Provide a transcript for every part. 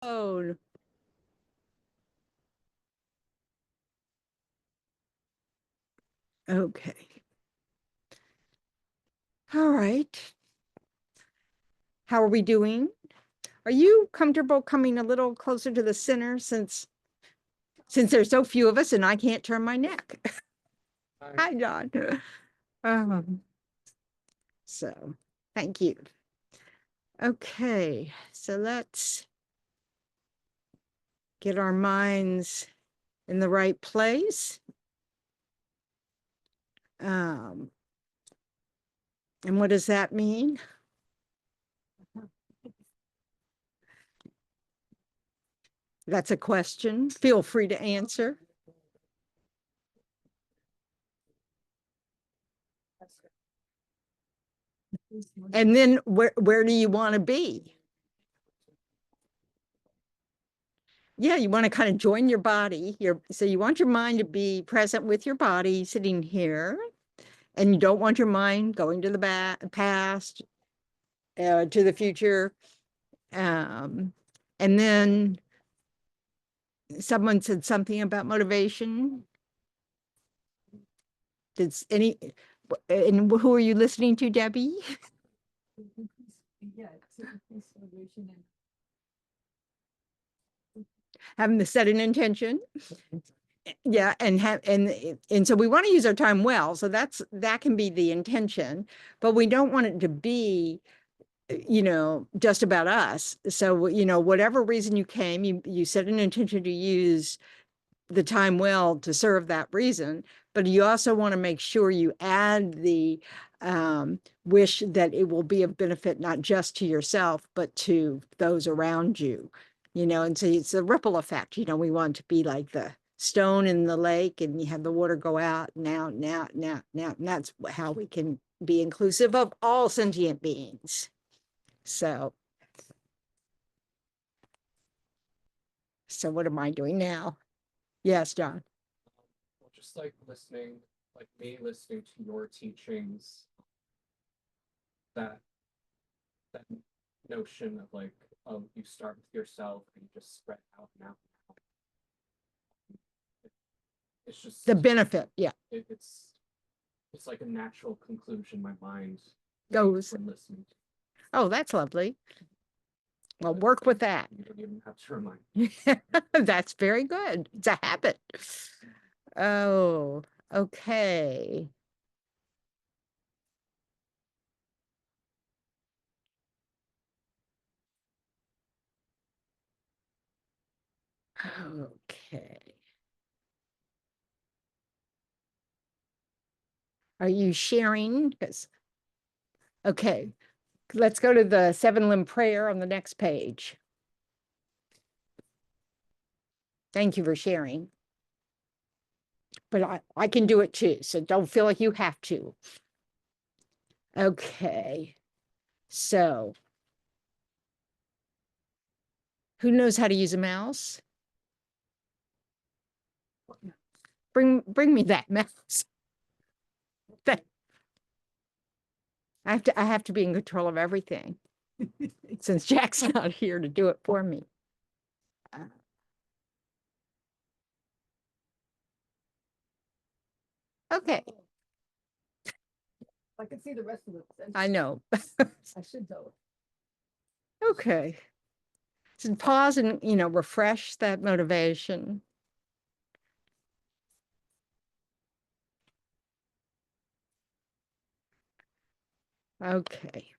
Oh, okay. All right. How are we doing? Are you comfortable coming a little closer to the center since there's so few of us and I can't turn my neck? Hi, John. Um, so thank you. Okay, so let's get our minds in the right place. Um, and what does that mean? That's a question. Feel free to answer. And then where do you want to be? Yeah, you want to kind of join your body. So you want your mind to be present with your body sitting here, and you don't want your mind going to the past, to the future. Um, and then someone said something about motivation. Did any, and who are you listening to, Debbie? Yeah, to increase motivation and Having to set an intention. Yeah, and so we want to use our time well. So that can be the intention, but we don't want it to be just about us. So, whatever reason you came, you set an intention to use the time well to serve that reason, but you also want to make sure you add the wish that it will be of benefit not just to yourself, but to those around you, and so it's a ripple effect. We want to be like the stone in the lake and you have the water go out now, now, now, now, and that's how we can be inclusive of all sentient beings. So, so what am I doing now? Yes, John. Well, just like listening, like me listening to your teachings, that that notion of like, you start with yourself and you just spread out and out and out. It's just The benefit, yeah, it's like a natural conclusion my mind goes. when listening. Oh, that's lovely. Well, work with that. You don't even have to remind. That's very good. It's a habit. Oh, okay. Okay. Are you sharing? Because, okay, let's go to the seven limb prayer on the next page. Thank you for sharing. But I can do it too, so don't feel like you have to. Okay. So, who knows how to use a mouse? Bring me that mouse. That I have to be in control of everything since Jack's not here to do it for me. Okay, I can see the rest of it. I know. I should know. Okay. So pause and, refresh that motivation. Okay.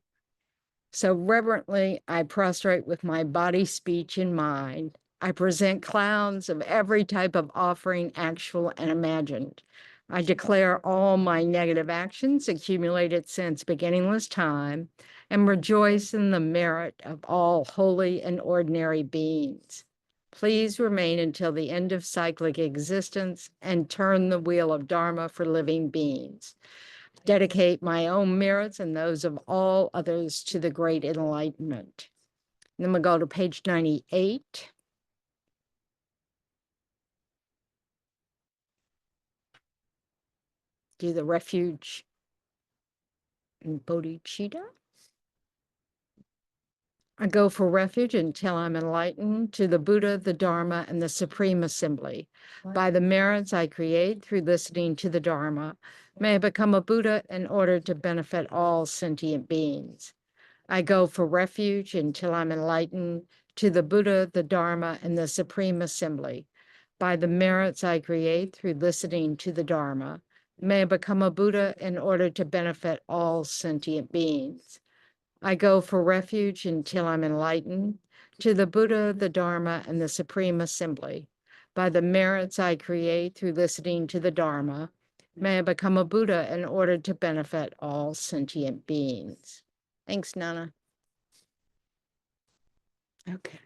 So reverently, I prostrate with my body, speech, and mind. I present clowns of every type of offering, actual and imagined. I declare all my negative actions accumulated since beginningless time and rejoice in the merit of all holy and ordinary beings. Please remain until the end of cyclic existence and turn the wheel of Dharma for living beings. Dedicate my own merits and those of all others to the great enlightenment. Then we go to page 98. Do the refuge in bodhicitta. I go for refuge until I'm enlightened to the Buddha, the Dharma, and the Supreme Assembly. By the merits I create through listening to the Dharma, may I become a Buddha in order to benefit all sentient beings. I go for refuge until I'm enlightened to the Buddha, the Dharma, and the Supreme Assembly. By the merits I create through listening to the Dharma, may I become a Buddha in order to benefit all sentient beings. I go for refuge until I'm enlightened to the Buddha, the Dharma, and the Supreme Assembly. By the merits I create through listening to the Dharma, may I become a Buddha in order to benefit all sentient beings. Thanks, Nana. Okay.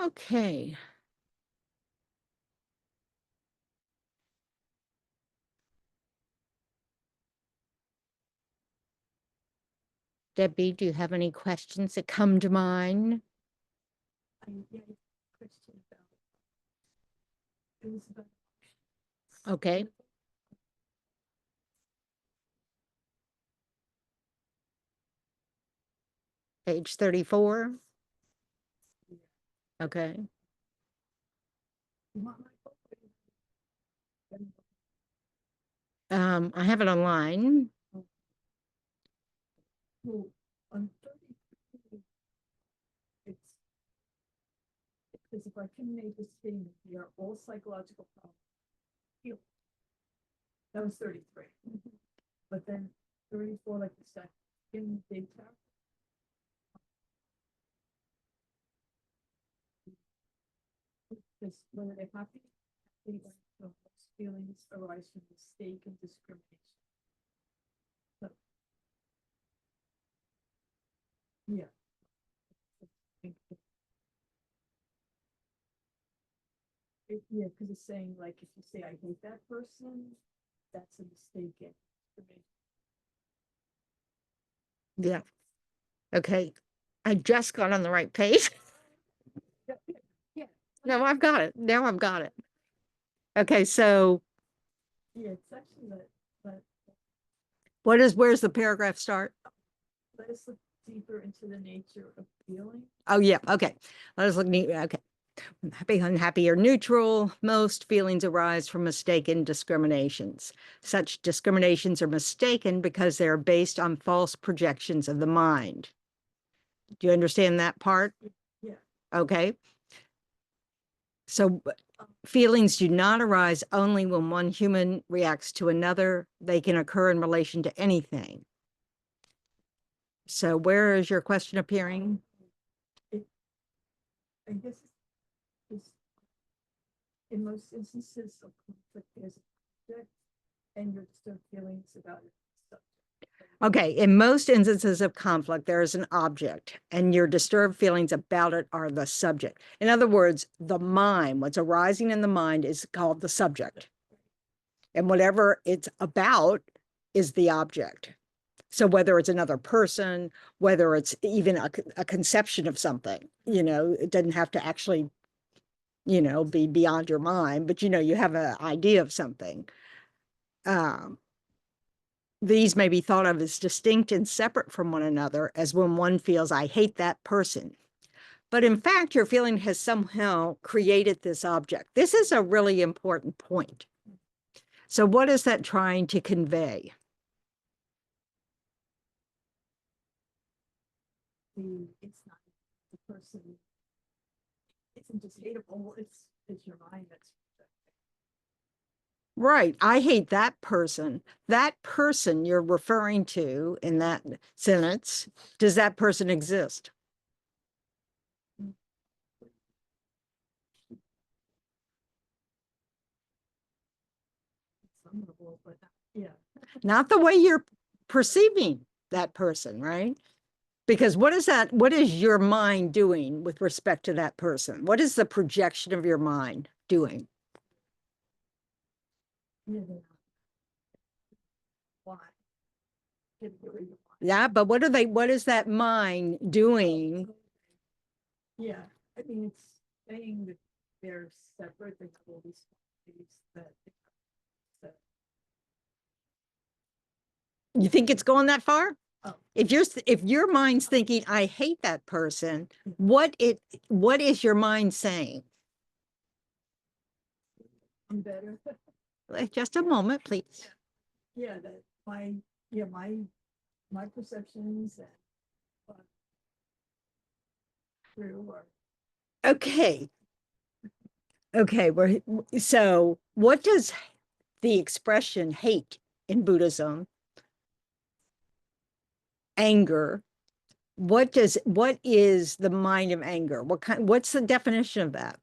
Okay. Debbie, do you have any questions that come to mind? Question about it was about Okay. Page 34. Okay. you want my book? I have it online. Well, on 33, it's because if I can make this statement, we are all psychological problems. Heal. That was 33. But then 34, like the second data. Because whether they're happy, they don't know those feelings arise from mistake and discrimination. So, yeah. Yeah, because it's saying like if you say I hate that person, that's a mistake and discrimination. Yeah. Okay. I just got on the right page. Yeah, No, I've got it. Now I've got it. Okay, so yeah, it's actually but where's the paragraph start? let us look deeper into the nature of feeling. Oh, yeah. Okay. Let us look neat. Okay. Happy, unhappy, or neutral. Most feelings arise from mistaken discriminations. Such discriminations are mistaken because they are based on false projections of the mind. Do you understand that part? Yeah. Okay. So feelings do not arise only when one human reacts to another. They can occur in relation to anything. So where is your question appearing? I guess it's in most instances of conflict, there's a object and your disturbed feelings about it. Okay, in most instances of conflict, there is an object, and your disturbed feelings about it are the subject. In other words, the mind, what's arising in the mind is called the subject. And whatever it's about is the object. So whether it's another person, whether it's even a conception of something, it doesn't have to actually, be beyond your mind, but, you have an idea of something. These may be thought of as distinct and separate from one another, as when one feels, I hate that person. But in fact, your feeling has somehow created this object. This is a really important point. So what is that trying to convey? It's not the person. It's just hateable. It's your mind that's. Right. I hate that person. That person you're referring to in that sentence, does that person exist? Some level, but yeah. Not the way you're perceiving that person, right? Because what is your mind doing with respect to that person? What is the projection of your mind doing? Yeah, why? Yeah, but what is that mind doing? Yeah, I mean, it's saying that they're separate, they have all these beliefs that You think it's going that far? Oh. If your mind's thinking, I hate that person, what is your mind saying? I'm better. Just a moment, please. Yeah, that my perceptions and what true or Okay. Okay, so what does the expression hate in Buddhism, anger, what is the mind of anger? What's the definition of that?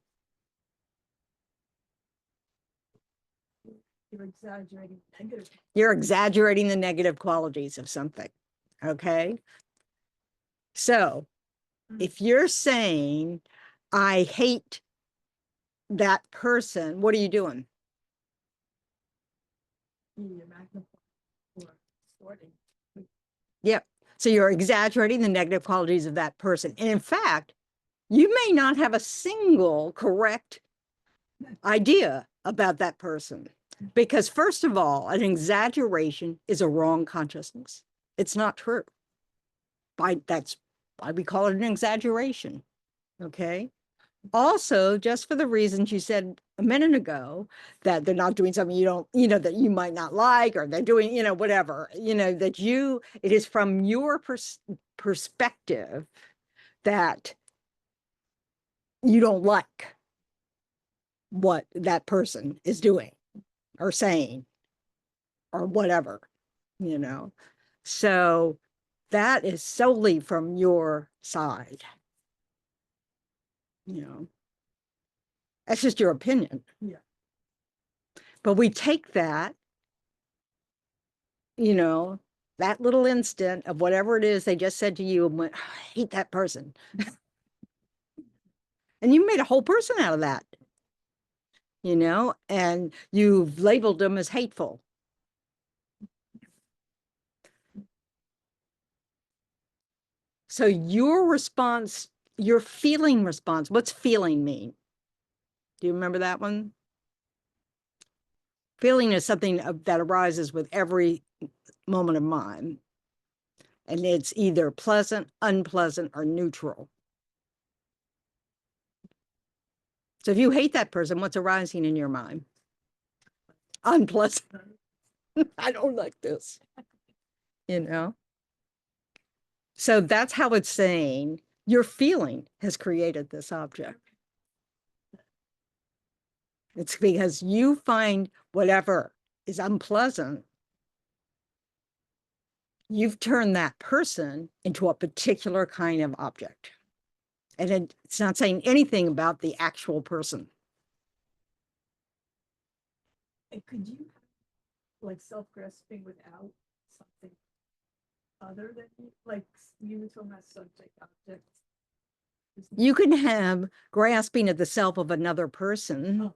you're exaggerating negative. You're exaggerating the negative qualities of something. Okay. So if you're saying, I hate that person, what are you doing? You're magnifying or distorting. Yep. So you're exaggerating the negative qualities of that person. And in fact, you may not have a single correct idea about that person. Because first of all, an exaggeration is a wrong consciousness. It's not true. That's why we call it an exaggeration. Okay. Also, just for the reasons you said a minute ago, that they're not doing something that you might not like, or they're doing, whatever, it is from your perspective that you don't like what that person is doing or saying or whatever, So that is solely from your side. That's just your opinion. Yeah. But we take that, that little instant of whatever it is they just said to you and went, I hate that person. And you made a whole person out of that, and you've labeled them as hateful. So your response, your feeling response, what's feeling mean? Do you remember that one? Feeling is something that arises with every moment of mind. And it's either pleasant, unpleasant, or neutral. So if you hate that person, what's arising in your mind? Unpleasant. I don't like this, So that's how it's saying your feeling has created this object. It's because you find whatever is unpleasant, you've turned that person into a particular kind of object. And it's not saying anything about the actual person. And could you like self-grasping without something other than like you were talking about subject object? You can have grasping at the self of another person. Oh.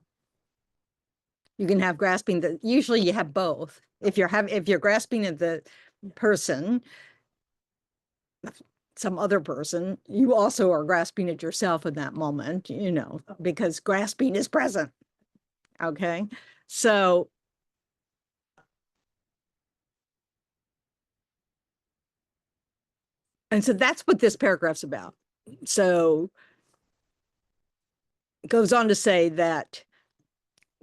You can have grasping that usually you have both. If you're grasping at the person, some other person, you also are grasping at yourself in that moment, because grasping is present. Okay. So that's what this paragraph's about. So it goes on to say that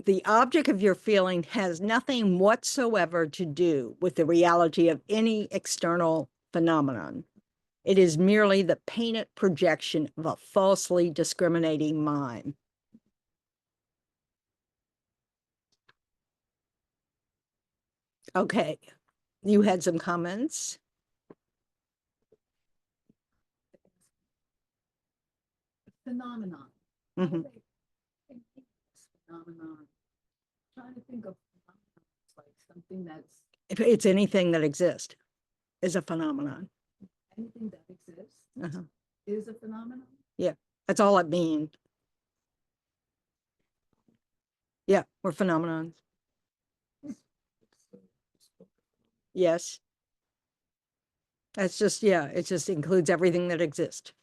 the object of your feeling has nothing whatsoever to do with the reality of any external phenomenon. It is merely the painted projection of a falsely discriminating mind. Okay, you had some comments? Phenomenon. Mm-hmm. Phenomenon. Trying to think of like something that's It's anything that exists is a phenomenon. anything that exists Uh-huh. is a phenomenon. Yeah, that's all it means. Yeah, we're phenomenons. Yes. That's just, yeah, it just includes everything that exists.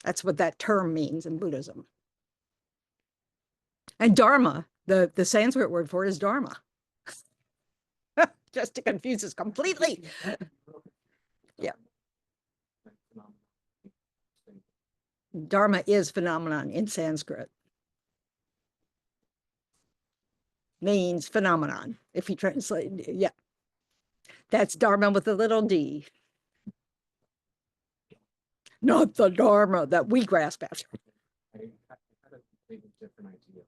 That's what that term means in Buddhism. And Dharma The Sanskrit word for it is dharma. Just to confuse us completely. Yeah. Dharma is phenomenon in Sanskrit. Means phenomenon, if you translate, yeah. That's dharma with a little d. Not the dharma that we grasp after. I had a completely different idea.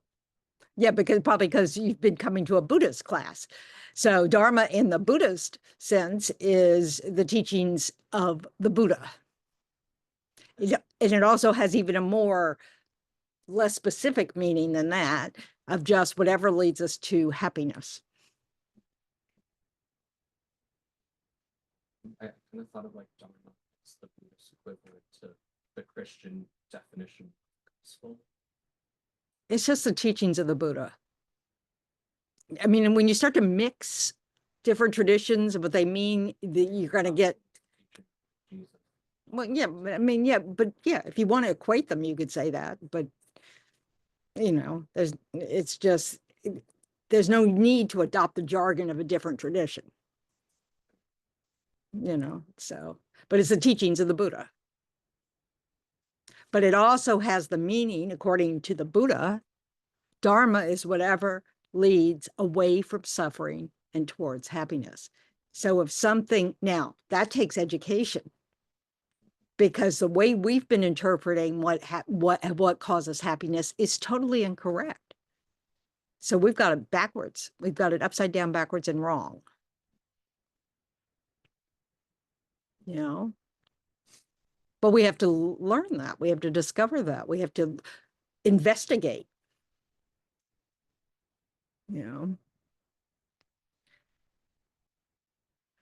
Yeah, probably because you've been coming to a Buddhist class. So dharma in the Buddhist sense is the teachings of the Buddha. And it also has even a more less specific meaning than that, of just whatever leads us to happiness. I kind of thought of like dharma as the Buddhist equivalent to the Christian definition of gospel. It's just the teachings of the Buddha. I mean, when you start to mix different traditions of what they mean, you're going to get, Jesus. well, yeah, I mean, yeah, but yeah, if you want to equate them, you could say that, but you know, it's just, there's no need to adopt the jargon of a different tradition, you know, so, but it's the teachings of the Buddha. But it also has the meaning, according to the Buddha, dharma is whatever leads away from suffering and towards happiness. So if something, now that takes education, because the way we've been interpreting what causes happiness is totally incorrect. So we've got it backwards. We've got it upside down, backwards, and wrong. You know? But we have to learn that. We have to discover that. We have to investigate. You know?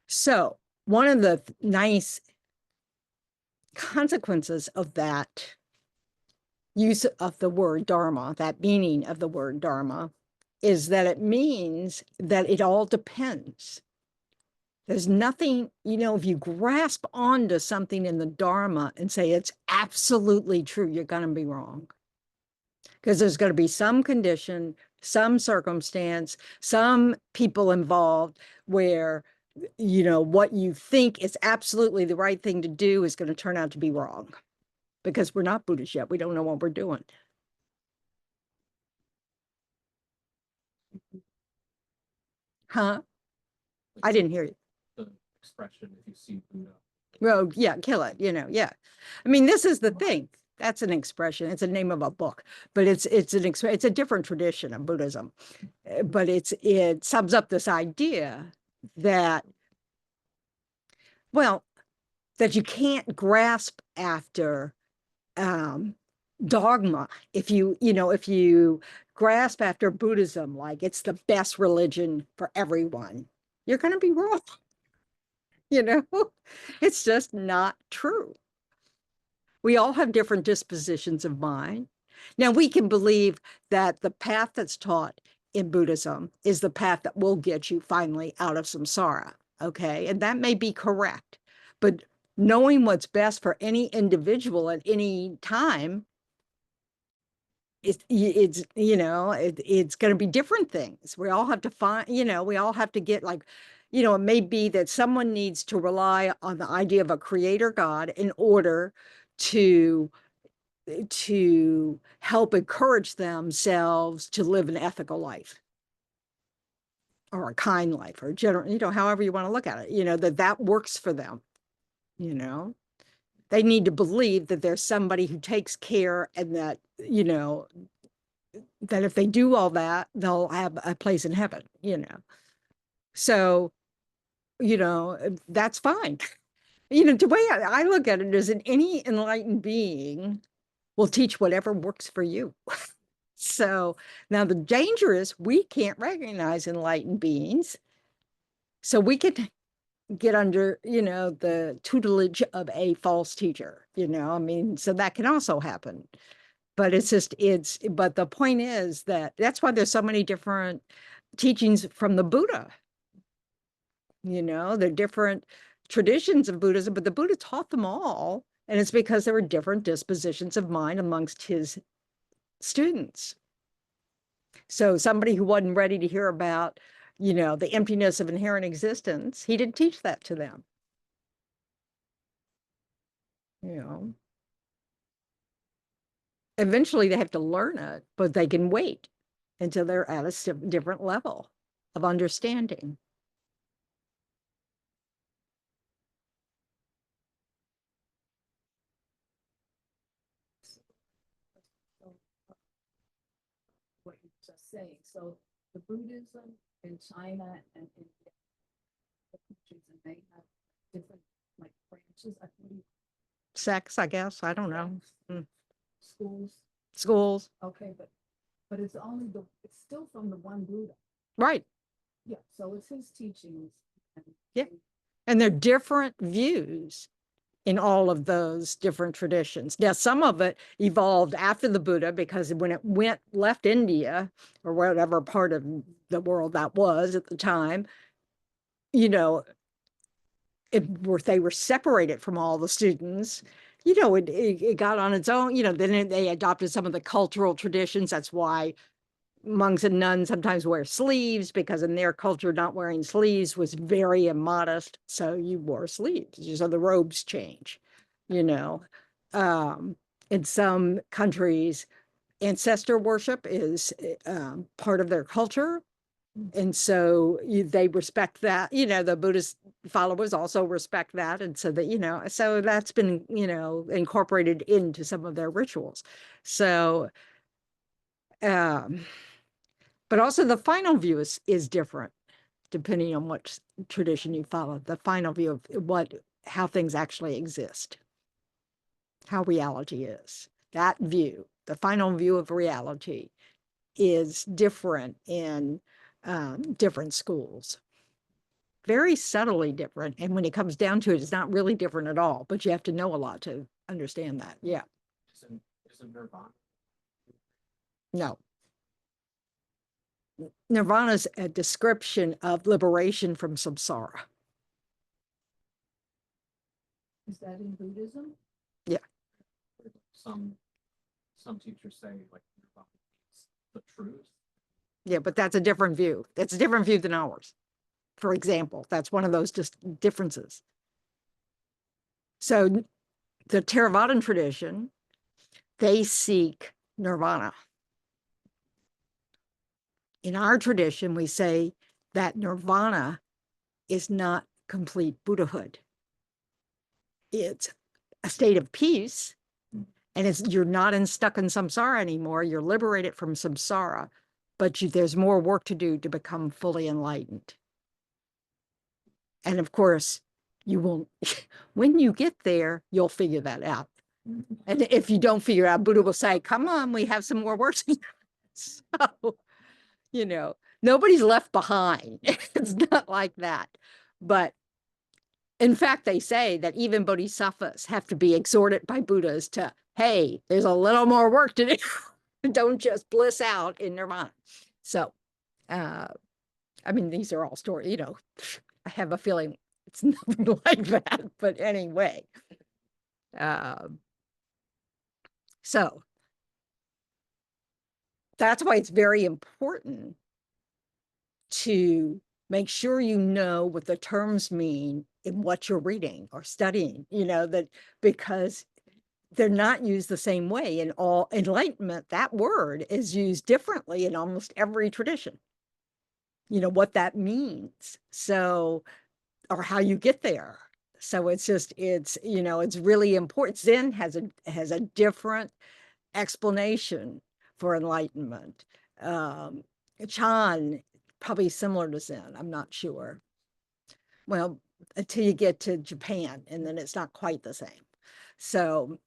So one of the nice consequences of that use of the word dharma, that meaning of the word dharma, is that it means that it all depends. There's nothing, you know, if you grasp onto something in the dharma and say it's absolutely true, you're going to be wrong. Because there's going to be some condition, some circumstance, some people involved where, you know, what you think is absolutely the right thing to do is going to turn out to be wrong. Because we're not Buddhists yet. We don't know what we're doing. Huh? I didn't hear you. The expression, if you see Buddha. Well, yeah, kill it, you know, yeah. I mean, this is the thing. That's an expression. It's a name of a book, but it's a different tradition of Buddhism. But it sums up this idea that, well, that you can't grasp after dogma. If you grasp after Buddhism, like it's the best religion for everyone, you're going to be wrong. You know, it's just not true. We all have different dispositions of mind. Now, we can believe that the path that's taught in Buddhism is the path that will get you finally out of samsara, okay? And that may be correct, but knowing what's best for any individual at any time, it's going to be different things. We all have to find, we all have to get like, it may be that someone needs to rely on the idea of a creator God in order to help encourage themselves to live an ethical life or a kind life or general, however you want to look at it, that works for them. They need to believe that there's somebody who takes care and that, that if they do all that, they'll have a place in heaven, So, that's fine. The way I look at it is that any enlightened being will teach whatever works for you. So now the danger is we can't recognize enlightened beings. So we could get under, the tutelage of a false teacher, so that can also happen. But but the point is that's why there's so many different teachings from the Buddha. They're different traditions of Buddhism, but the Buddha taught them all. And it's because there were different dispositions of mind amongst his students. So somebody who wasn't ready to hear about, the emptiness of inherent existence, he didn't teach that to them. Eventually they have to learn it, but they can wait until they're at a different level of understanding. What you're just saying, so the Buddhism in China and in the countries, and they have different like branches, I believe. Sex, I guess, I don't know. Schools, Schools, okay, but it's still from the one Buddha. right. Yeah, so it's his teachings. Yeah. And they're different views in all of those different traditions. Now, some of it evolved after the Buddha, because when it left India or whatever part of the world that was at the time, they were separated from all the students, it got on its own, then they adopted some of the cultural traditions. That's why monks and nuns sometimes wear sleeves, because in their culture, not wearing sleeves was very immodest. So you wore sleeves. So the robes change, in some countries, ancestor worship is part of their culture. And so they respect that, the Buddhist followers also respect that. And so that, so that's been, incorporated into some of their rituals. So, but also the final view is different depending on what tradition you follow. The final view of how things actually exist, how reality is. That view, the final view of reality, is different in different schools. Very subtly different. And when it comes down to it, it's not really different at all, but you have to know a lot to understand that. Yeah. Isn't nirvana? No. Nirvana is a description of liberation from samsara. Is that in Buddhism? Yeah. Some teachers say like nirvana is the truth. Yeah, but that's a different view. That's a different view than ours. For example, that's one of those just differences. So the Theravadan tradition, they seek nirvana. In our tradition, we say that nirvana is not complete Buddhahood. It's a state of peace, and you're not stuck in samsara anymore. You're liberated from samsara, but there's more work to do to become fully enlightened. And of course, you won't, when you get there, you'll figure that out. And if you don't figure out, Buddha will say, come on, we have some more work to do. So, nobody's left behind. It's not like that. But in fact, they say that even bodhisattvas have to be exhorted by Buddhas to, hey, there's a little more work to do. Don't just bliss out in nirvana. So, I mean, these are all stories, I have a feeling it's nothing like that, but anyway. So that's why it's very important to make sure you know what the terms mean in what you're reading or studying, that because they're not used the same way in all. Enlightenment, that word is used differently in almost every tradition, what that means. So, or how you get there. So it's really important. Zen has a different explanation for enlightenment. Chan, probably similar to Zen, I'm not sure. Well, until you get to Japan, and then it's not quite the same. So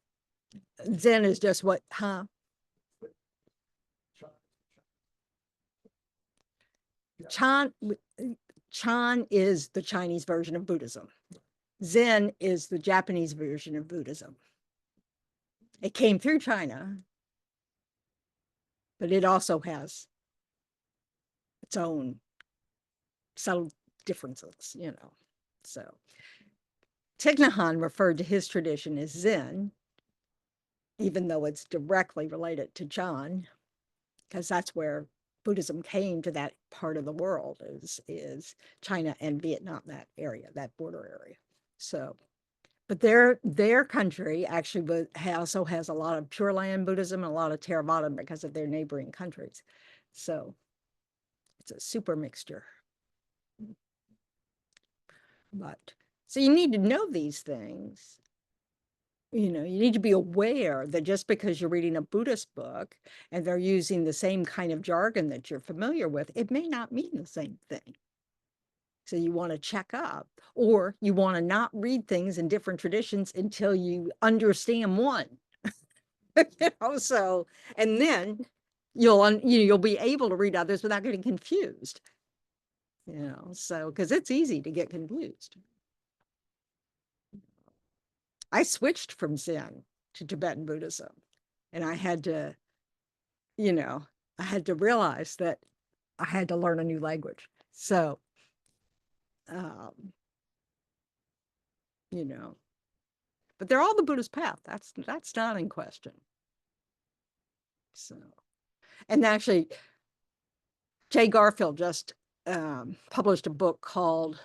Zen is just what, Chan is the Chinese version of Buddhism. Zen is the Japanese version of Buddhism. It came through China, but it also has its own subtle differences, So Thich Nhat Hanh referred to his tradition as Zen, even though it's directly related to Chan, because that's where Buddhism came to that part of the world is China and Vietnam, that area, that border area. So, but their country actually also has a lot of Pure Land Buddhism and a lot of Theravada because of their neighboring countries. So it's a super mixture. But so you need to know these things. You know, you need to be aware that just because you're reading a Buddhist book and they're using the same kind of jargon that you're familiar with, it may not mean the same thing. So you want to check up, or you want to not read things in different traditions until you understand one. You know, so, and then you'll be able to read others without getting confused. You know, so because it's easy to get confused. I switched from Zen to Tibetan Buddhism, and I had to, you know, I had to realize that I had to learn a new language. So, you know, but they're all the Buddhist path. That's not in question. So, and actually, Jay Garfield just published a book called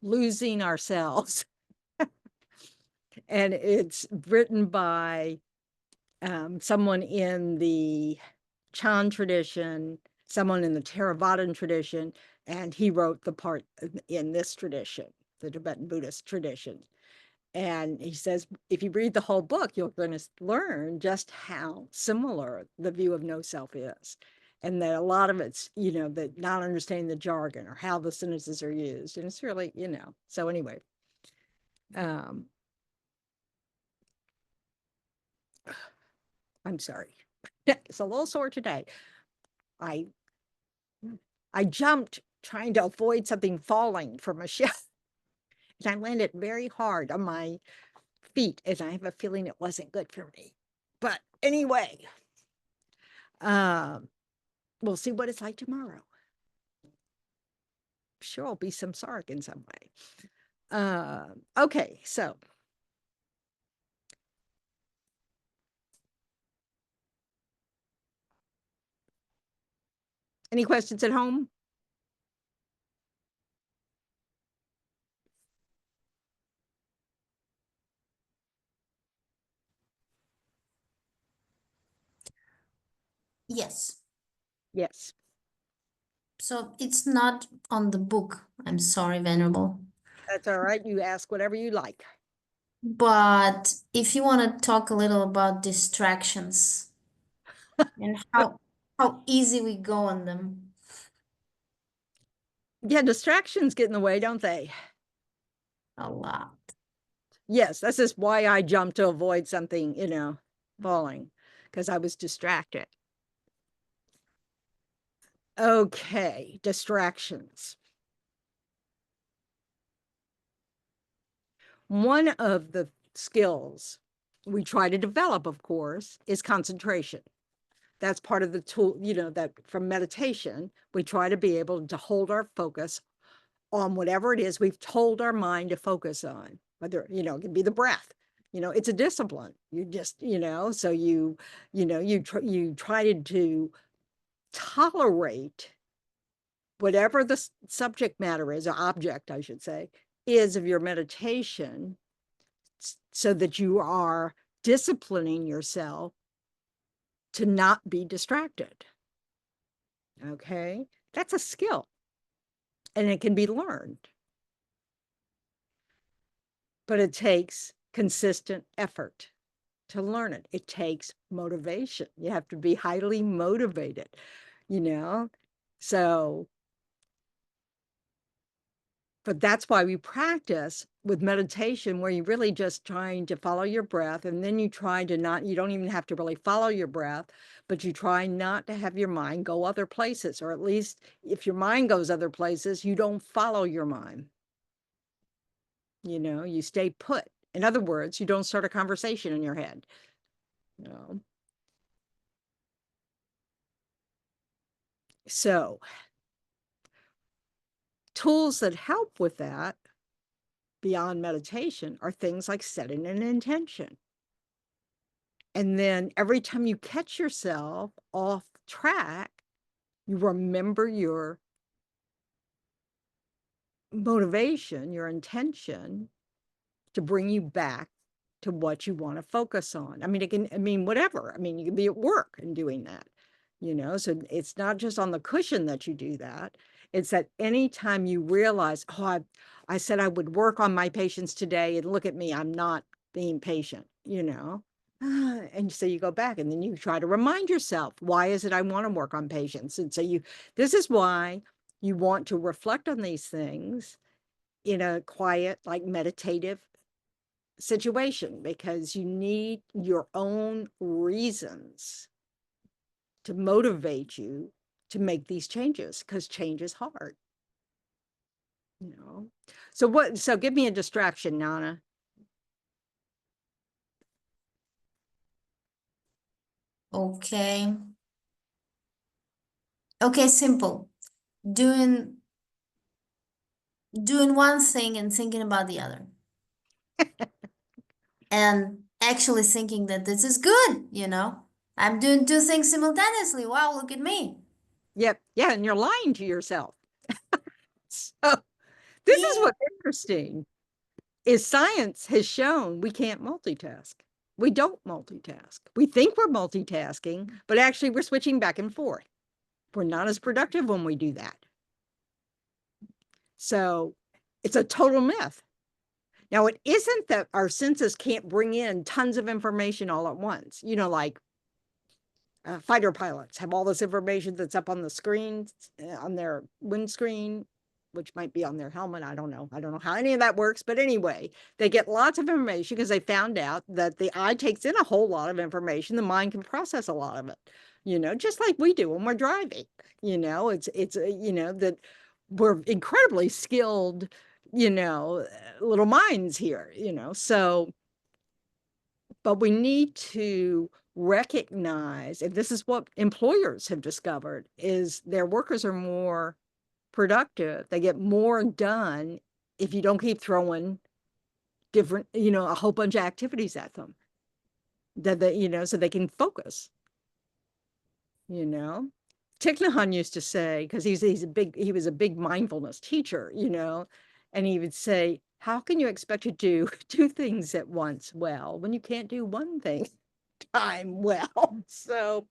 Losing Ourselves. And it's written by someone in the Chan tradition, someone in the Theravadan tradition, and he wrote the part in this tradition, the Tibetan Buddhist tradition. And he says, if you read the whole book, you're going to learn just how similar the view of no self is. And that a lot of it's, you know, that not understanding the jargon or how the sentences are used. And it's really, you know, so anyway. I'm sorry. It's a little sore today. I jumped trying to avoid something falling from a shelf. And I landed very hard on my feet, and I have a feeling it wasn't good for me. But anyway, we'll see what it's like tomorrow. Sure, I'll be some sark in some way. Okay, so any questions at home? Yes. Yes. So it's not on the book. I'm sorry, Venerable. That's all right. You ask whatever you like. But if you want to talk a little about distractions and how easy we go on them. Yeah, distractions get in the way, don't they? A lot. Yes, this is why I jumped to avoid something, you know, falling, because I was distracted. Okay, distractions. One of the skills we try to develop, of course, is concentration. That's part of the tool, you know, that from meditation, we try to be able to hold our focus on whatever it is we've told our mind to focus on, whether, you know, it can be the breath. You know, it's a discipline. You just, you know, so you try to tolerate whatever the subject matter is, or object, I should say, is of your meditation, so that you are disciplining yourself to not be distracted. Okay, that's a skill, and it can be learned, but it takes consistent effort to learn it. It takes motivation. You have to be highly motivated, you know? So, but that's why we practice with meditation, where you're really just trying to follow your breath. And then you try to not, you don't even have to really follow your breath, but you try not to have your mind go other places, or at least if your mind goes other places, you don't follow your mind. You know, you stay put. In other words, you don't start a conversation in your head. You know? So, tools that help with that beyond meditation are things like setting an intention. And then every time you catch yourself off track, You remember your motivation, your intention to bring you back to what you want to focus on. I mean, whatever. I mean, you can be at work and doing that, so it's not just on the cushion that you do that. It's that anytime you realize, oh, I said I would work on my patients today, and look at me, I'm not being patient. And so you go back and then you try to remind yourself, why is it I want to work on patients? And so this is why you want to reflect on these things in a quiet, like meditative situation, because you need your own reasons to motivate you to make these changes, because change is hard. So give me a distraction, Nana. Okay. Okay, simple. Doing one thing and thinking about the other. And actually thinking that this is good, I'm doing two things simultaneously. Wow, look at me. Yep. Yeah, and you're lying to yourself. So this is what's interesting, is science has shown we can't multitask. We don't multitask. We think we're multitasking, but actually we're switching back and forth. We're not as productive when we do that. So it's a total myth. Now, it isn't that our senses can't bring in tons of information all at once. Like fighter pilots have all this information that's up on the screen, on their windscreen, which might be on their helmet. I don't know how any of that works. But anyway, they get lots of information because they found out that the eye takes in a whole lot of information. The mind can process a lot of it, just like we do when we're driving. It's that we're incredibly skilled, little minds here, so, but we need to recognize, and this is what employers have discovered, is their workers are more productive. They get more done if you don't keep throwing different, a whole bunch of activities at them, that they, so they can focus. Thich Nhat Hanh used to say, because he was a big mindfulness teacher, and he would say, how can you expect to do two things at once well when you can't do one thing time well? So,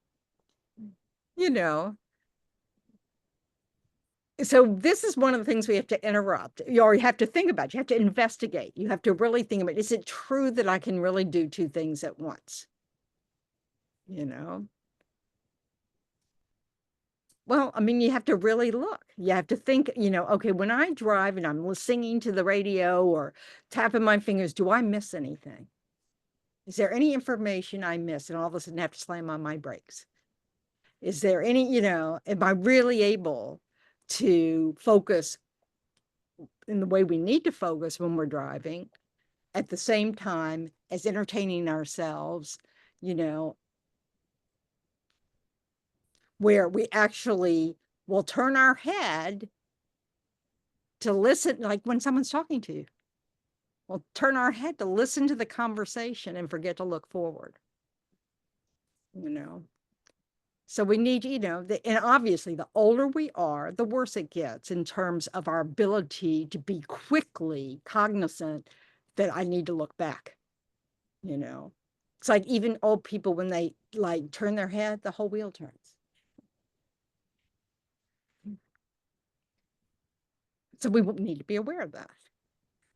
so this is one of the things we have to interrupt, or you have to think about. You have to investigate. You have to really think about, is it true that I can really do two things at once? Well, I mean, you have to really look. You have to think, okay, when I drive and I'm singing to the radio or tapping my fingers, do I miss anything? Is there any information I miss and all of a sudden have to slam on my brakes? Is there any, am I really able to focus in the way we need to focus when we're driving, at the same time as entertaining ourselves, where we actually will turn our head to listen, like when someone's talking to you. We'll turn our head to listen to the conversation and forget to look forward. So we need, and obviously the older we are, the worse it gets in terms of our ability to be quickly cognizant that I need to look back. It's like even old people, when they like turn their head, the whole wheel turns. So we need to be aware of that.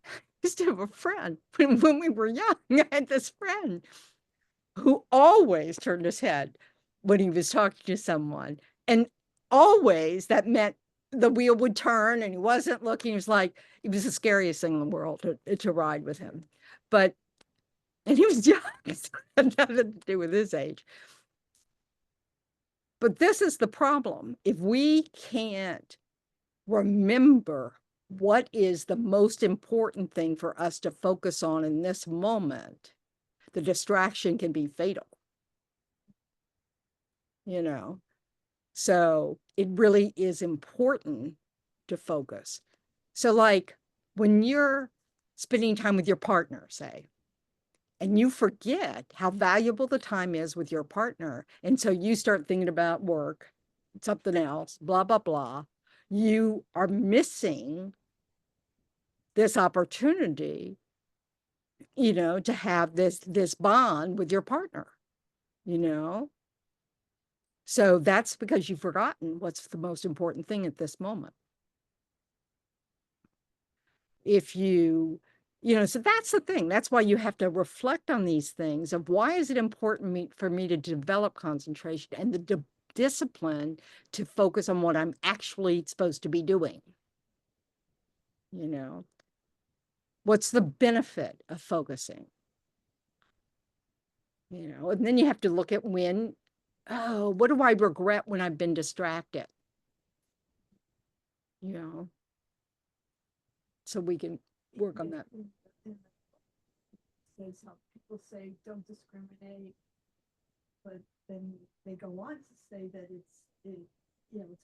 I used to have a friend when we were young. I had this friend who always turned his head when he was talking to someone, and always that meant the wheel would turn and he wasn't looking. It was the scariest thing in the world to ride with him. And he was young, so it had nothing to do with his age. But this is the problem. If we can't remember what is the most important thing for us to focus on in this moment, the distraction can be fatal. So it really is important to focus. So like when you're spending time with your partner, say, and you forget how valuable the time is with your partner, and so you start thinking about work, something else, blah, blah, blah, you are missing this opportunity, to have this bond with your partner, you know? So that's because you've forgotten what's the most important thing at this moment. If so that's the thing. That's why you have to reflect on these things of why is it important for me to develop concentration and the discipline to focus on what I'm actually supposed to be doing. What's the benefit of focusing? And then you have to look at what do I regret when I've been distracted? So we can work on that. Says how people say don't discriminate, but then they go on to say that it's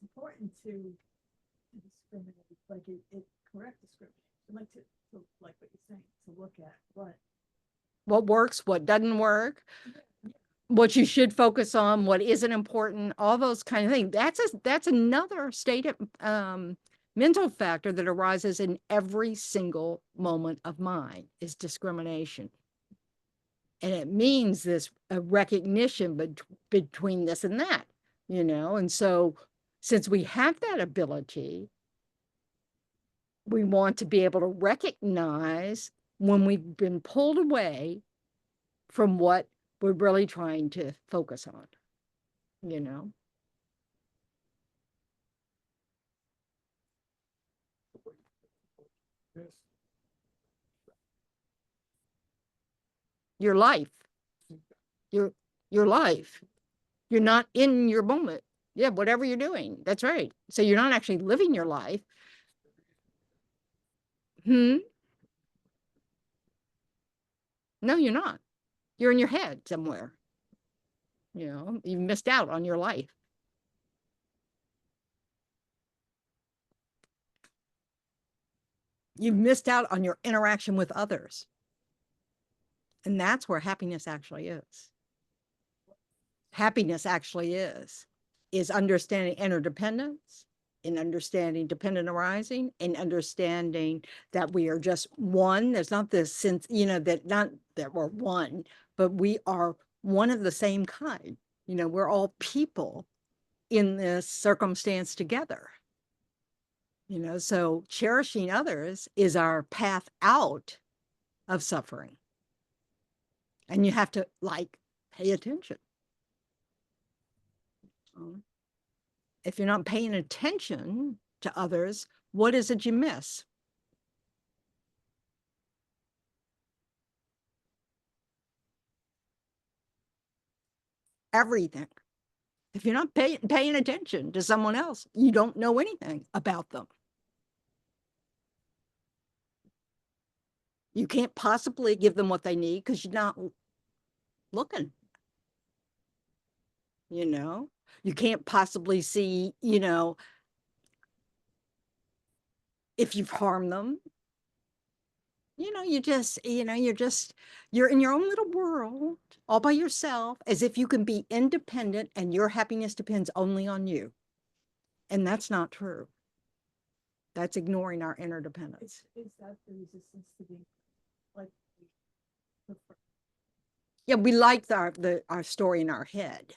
important to discriminate, like it correct discrimination. I like to like what you're saying, to look at what works, what doesn't work, what you should focus on, what isn't important, all those kind of things. That's another state of mental factor that arises in every single moment of mind is discrimination. And it means this recognition between this and that, and so since we have that ability, we want to be able to recognize when we've been pulled away from what we're really trying to focus on, Your life, your life. You're not in your moment. Yeah, whatever you're doing, that's right. So you're not actually living your life. No, you're not. You're in your head somewhere. You missed out on your life. You've missed out on your interaction with others. And that's where happiness actually is. Happiness actually is understanding interdependence, in understanding dependent arising, and understanding that we are just one. There's not this sense, not that we're one, but we are one of the same kind. We're all people in this circumstance together. So cherishing others is our path out of suffering. And you have to pay attention. If you're not paying attention to others, what is it you miss? Everything. If you're not paying attention to someone else, you don't know anything about them. You can't possibly give them what they need because you're not looking. You can't possibly see, if you've harmed them. You're in your own little world all by yourself, as if you can be independent and your happiness depends only on you. And that's not true. That's ignoring our interdependence. Is that the resistance to being like? Yeah, we like our story in our head.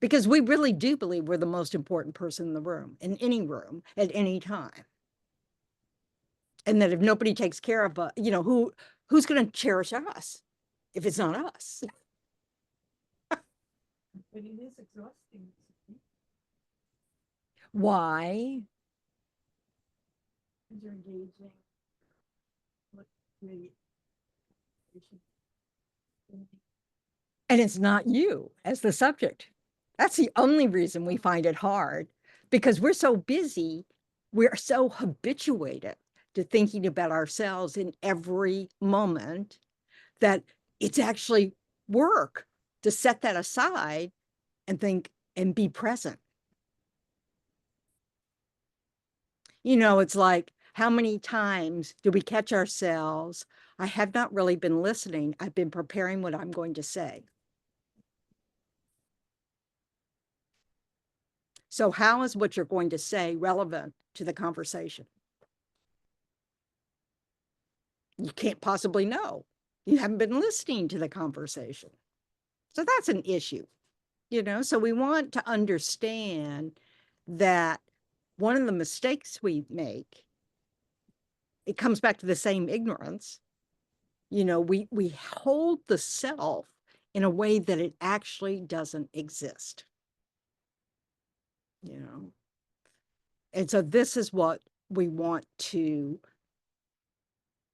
Because we really do believe we're the most important person in the room, in any room, at any time. And that if nobody takes care of us, who's going to cherish us if it's not us? But it is exhausting. Why? Because you're engaging with and it's not you as the subject. That's the only reason we find it hard, because we're so busy, we're so habituated to thinking about ourselves in every moment that it's actually work to set that aside and think and be present. It's like, how many times do we catch ourselves? I have not really been listening. I've been preparing what I'm going to say. So how is what you're going to say relevant to the conversation? You can't possibly know. You haven't been listening to the conversation. So that's an issue, So we want to understand that one of the mistakes we make, it comes back to the same ignorance. We hold the self in a way that it actually doesn't exist. And so this is what we want to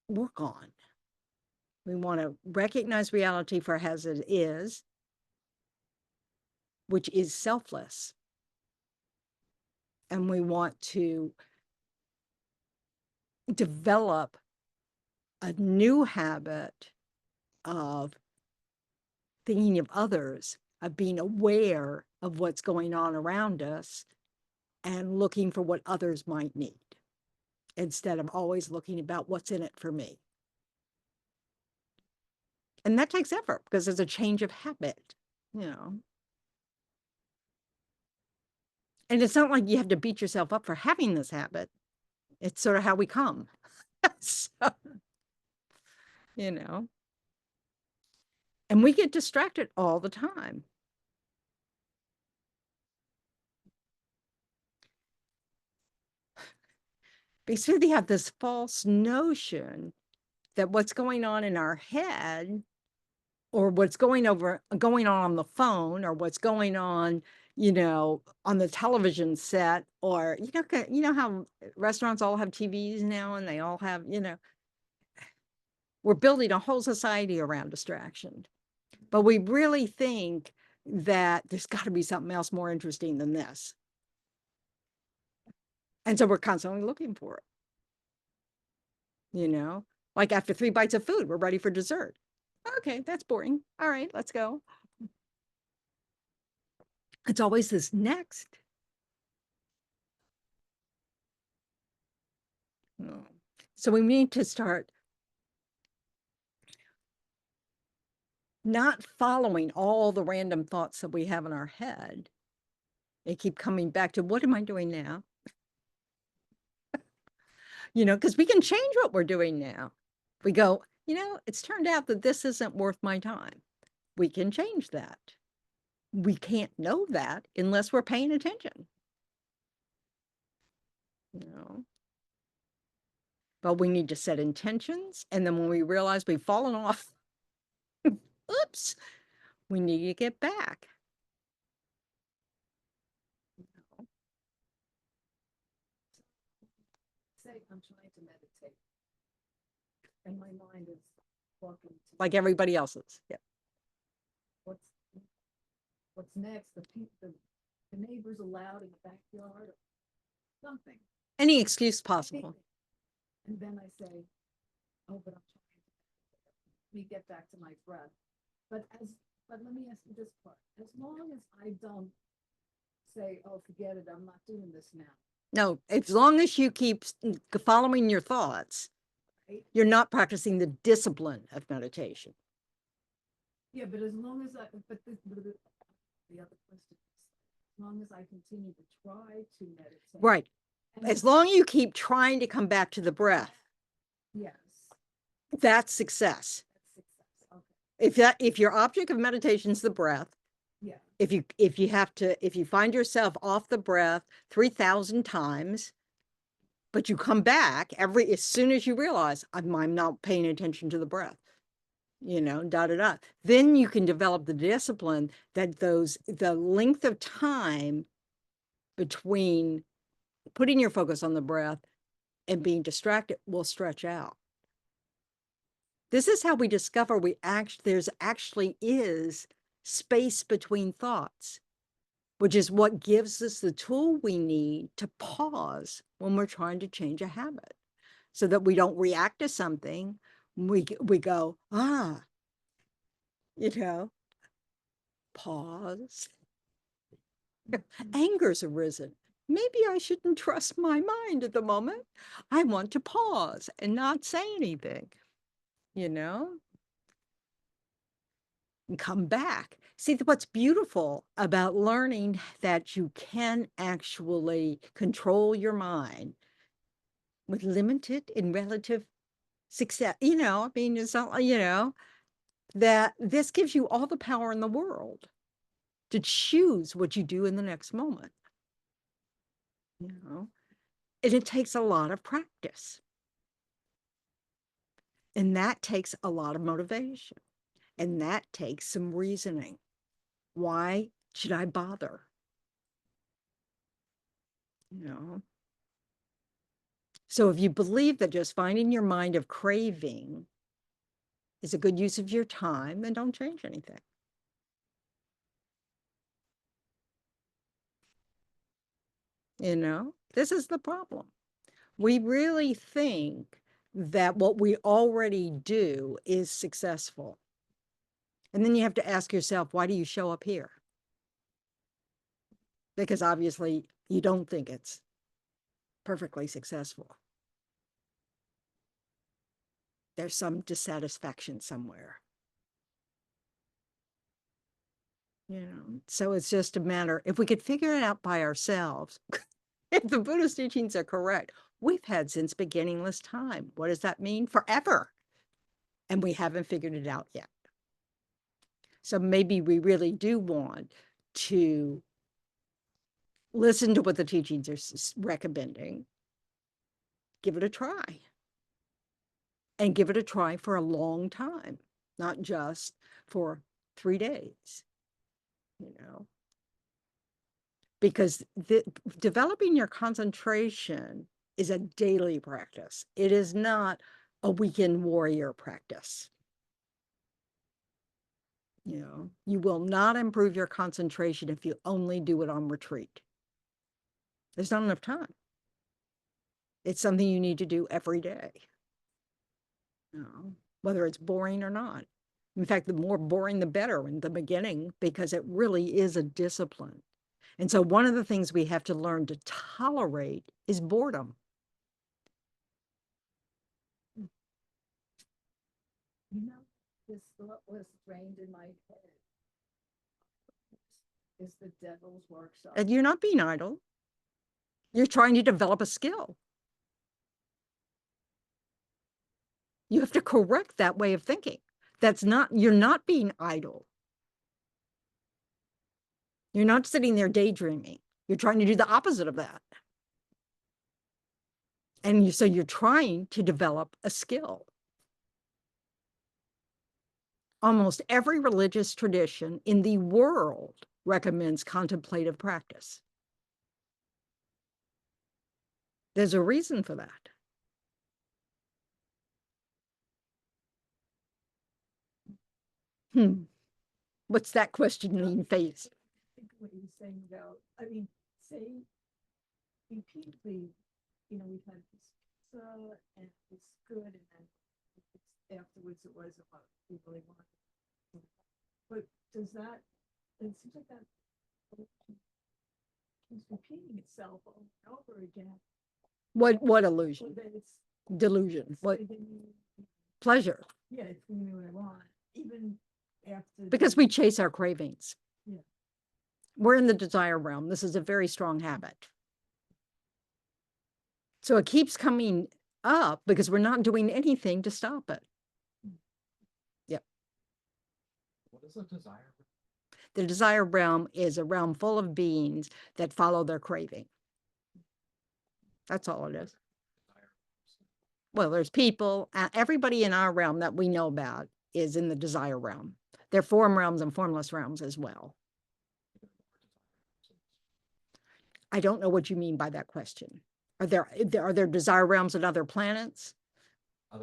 work on. We want to recognize reality for as it is, which is selfless. And we want to develop a new habit of thinking of others, of being aware of what's going on around us and looking for what others might need instead of always looking about what's in it for me. And that takes effort because there's a change of habit, And it's not like you have to beat yourself up for having this habit. It's sort of how we come. So, and we get distracted all the time. Because we have this false notion that what's going on in our head or what's going on the phone or what's going on, on the television set or, how restaurants all have TVs now and they all have, we're building a whole society around distraction. But we really think that there's got to be something else more interesting than this. And so we're constantly looking for it, like after 3 bites of food, we're ready for dessert. Okay, that's boring. All right, let's go. It's always this next. So we need to start not following all the random thoughts that we have in our head. They keep coming back to, what am I doing now? Because we can change what we're doing now. We go, it's turned out that this isn't worth my time. We can change that. We can't know that unless we're paying attention. But we need to set intentions. And then when we realize we've fallen off, oops, we need to get back. Say I'm trying to meditate and my mind is walking to Like everybody else's. Yeah. what's next, the neighbors are loud in the backyard or something. Any excuse possible. And then I say, oh, but I'm trying to let me get back to my breath. But let me ask you this part. As long as I don't say, oh, forget it, I'm not doing this now. No, as long as you keep following your thoughts, Right? you're not practicing the discipline of meditation. Yeah, but as long as the other question is, as long as I continue to try to meditate. Right. As long as you keep trying to come back to the breath. Yes. That's success. That's success. Okay. If your object of meditation is the breath, yeah. If you find yourself off the breath 3,000 times, but you come back as soon as you realize I'm not paying attention to the breath, then you can develop the discipline that the length of time between putting your focus on the breath and being distracted will stretch out. This is how we discover there's actually is space between thoughts, which is what gives us the tool we need to pause when we're trying to change a habit so that we don't react to something. We go, pause. Anger's arisen. Maybe I shouldn't trust my mind at the moment. I want to pause and not say anything, and come back. See, what's beautiful about learning that you can actually control your mind with limited and relative success, I mean, it's not, that this gives you all the power in the world to choose what you do in the next moment. And it takes a lot of practice. And that takes a lot of motivation. And that takes some reasoning. Why should I bother? So if you believe that just finding your mind of craving is a good use of your time, then don't change anything. This is the problem. We really think that what we already do is successful. And then you have to ask yourself, why do you show up here? Because obviously you don't think it's perfectly successful. There's some dissatisfaction somewhere. So it's just a matter, if we could figure it out by ourselves, if the Buddhist teachings are correct, we've had since beginningless time. What does that mean? Forever. And we haven't figured it out yet. So maybe we really do want to listen to what the teachings are recommending, give it a try, and give it a try for a long time, not just for 3 days, because developing your concentration is a daily practice. It is not a weekend warrior practice. You will not improve your concentration if you only do it on retreat. There's not enough time. It's something you need to do every day, whether it's boring or not. In fact, the more boring, the better in the beginning, because it really is a discipline. And so one of the things we have to learn to tolerate is boredom. This thought was drained in my head. Is the devil's workshop. And you're not being idle. You're trying to develop a skill. You have to correct that way of thinking. You're not being idle. You're not sitting there daydreaming. You're trying to do the opposite of that. And so you're trying to develop a skill. Almost every religious tradition in the world recommends contemplative practice. There's a reason for that. What's that question mean, face? I think what you're saying about, say repeatedly, we've had this pizza and it's good, and then afterwards it wasn't what we really wanted. But does that, it seems like that keeps repeating itself over and over again. What illusion? So that it's Delusion. What pleasure? Yeah, it's giving me what I want, even after. Because we chase our cravings. Yeah. We're in the desire realm. This is a very strong habit. So it keeps coming up because we're not doing anything to stop it. Yep. What is a desire? The desire realm is a realm full of beings that follow their craving. That's all it is. Well, there's people, everybody in our realm that we know about is in the desire realm. There are form realms and formless realms as well. I don't know what you mean by that question. Are there desire realms on other planets? I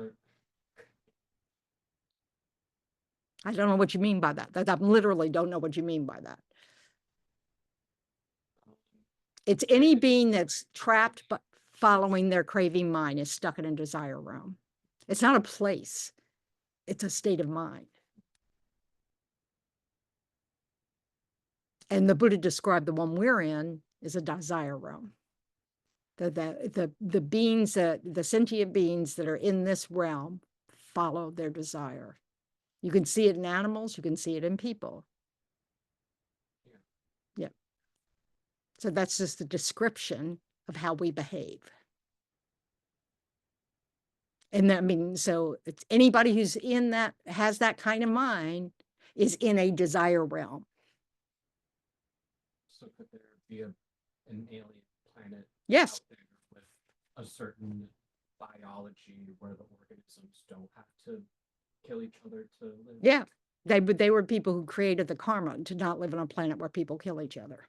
don't know what you mean by that. I literally don't know what you mean by that. It's any being that's trapped but following their craving mind is stuck in a desire realm. It's not a place. It's a state of mind. And the Buddha described the one we're in as a desire realm. The beings, the sentient beings that are in this realm follow their desire. You can see it in animals, you can see it in people. So that's just the description of how we behave. And that means, so it's anybody who's in that, has that kind of mind is in a desire realm. So could there be an alien planet Yes. out there with a certain biology where the organisms don't have to kill each other to live? Yeah. They were people who created the karma to not live on a planet where people kill each other.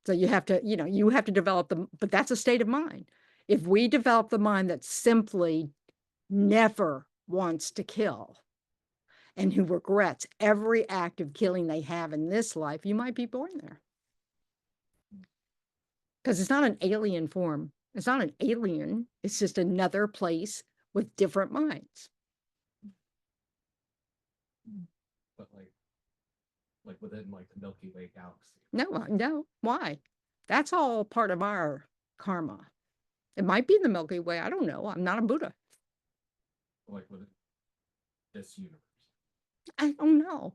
So you have to, you have to develop them, but that's a state of mind. If we develop the mind that simply never wants to kill and who regrets every act of killing they have in this life, you might be born there. Because it's not an alien form. It's not an alien. It's just another place with different minds. But like within like the Milky Way galaxy. No. Why? That's all part of our karma. It might be in the Milky Way. I don't know. I'm not a Buddha. Like within this universe. I don't know.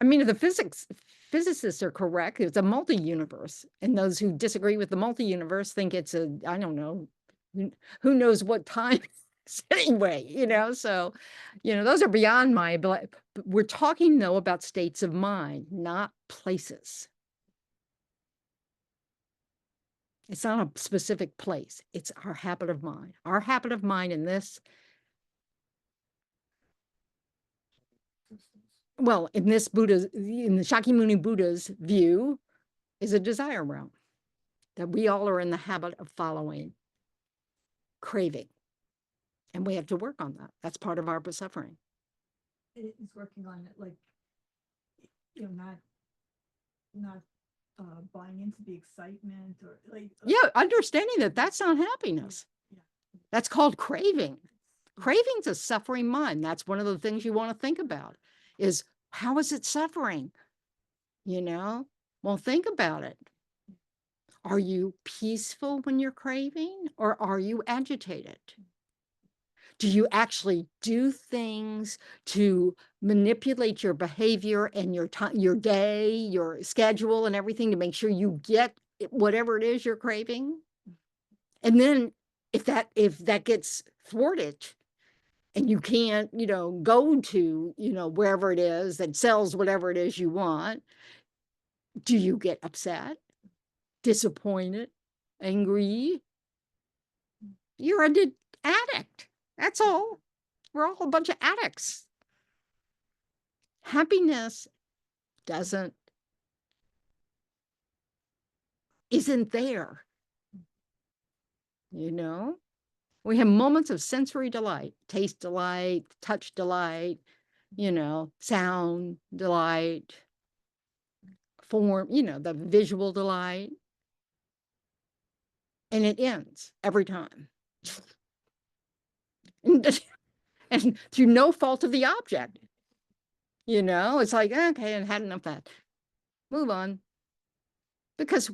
I mean, if the physicists are correct, it's a multi-universe. And those who disagree with the multi-universe think it's I don't know, who knows what time anyway, so, those are beyond my ability. We're talking though about states of mind, not places. It's not a specific place. It's our habit of mind. Our habit of mind in this, well, in the Shakyamuni Buddha's view, is a desire realm that we all are in the habit of following, craving. And we have to work on that. That's part of our suffering. It is working on it, like, not buying into the excitement or like. Yeah, understanding that that's not happiness. Yeah. That's called craving. Craving's a suffering mind. That's one of the things you want to think about is how is it suffering? Well, think about it. Are you peaceful when you're craving or are you agitated? Do you actually do things to manipulate your behavior and your time, your day, your schedule and everything to make sure you get whatever it is you're craving? And then if that gets thwarted and you can't, go to, wherever it is that sells whatever it is you want, do you get upset, disappointed, angry? You're an addict. That's all. We're all a bunch of addicts. Happiness isn't there. We have moments of sensory delight, taste delight, touch delight, sound delight, form, the visual delight. And it ends every time. And through no fault of the object. It's like, okay, I had enough of that. Move on. Because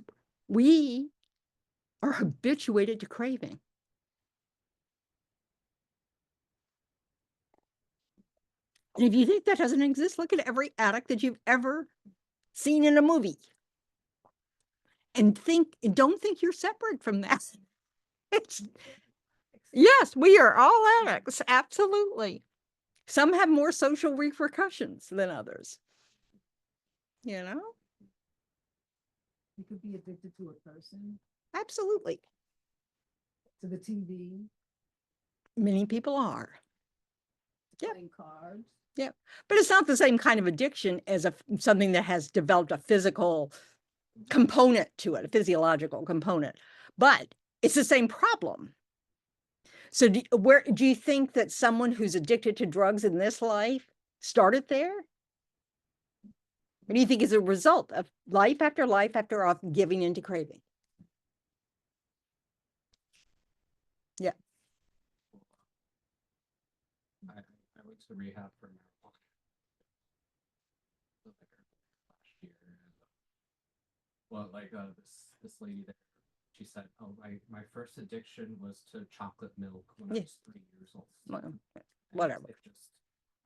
we are habituated to craving. And if you think that doesn't exist, look at every addict that you've ever seen in a movie. And don't think you're separate from that. Yes, we are all addicts, absolutely. Some have more social repercussions than others. You could be addicted to a person, Absolutely. to the TV, Many people are. Yep. playing cards. Yeah, but it's not the same kind of addiction as something that has developed a physical component to it, a physiological component, but it's the same problem. So do you think that someone who's addicted to drugs in this life started there? What do you think is a result of life after life after giving into craving? Yeah. I went to rehab for marijuana last year. Well, this lady there, she said, "Oh, my first addiction was to chocolate milk when I was 3 years old." Well, whatever.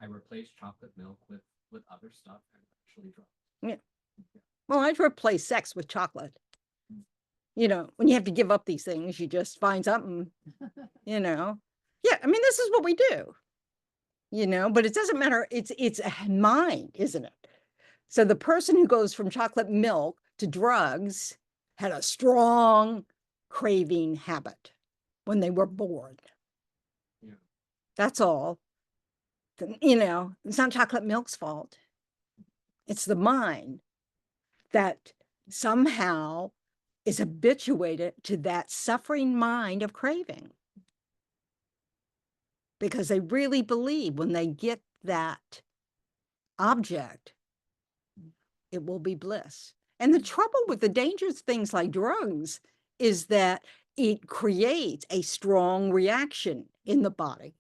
I replaced chocolate milk with other stuff and eventually drugs. Yeah. Well, I'd replace sex with chocolate. You know, when you have to give up these things, you just find something, you know. Yeah, I mean, this is what we do, you know, but it doesn't matter. It's a mind, isn't it? So the person who goes from chocolate milk to drugs had a strong craving habit when they were born. Yeah. That's all. You know, it's not chocolate milk's fault. It's the mind that somehow is habituated to that suffering mind of craving. Because they really believe when they get that object, it will be bliss. And the trouble with the dangerous things like drugs is that it creates a strong reaction in the body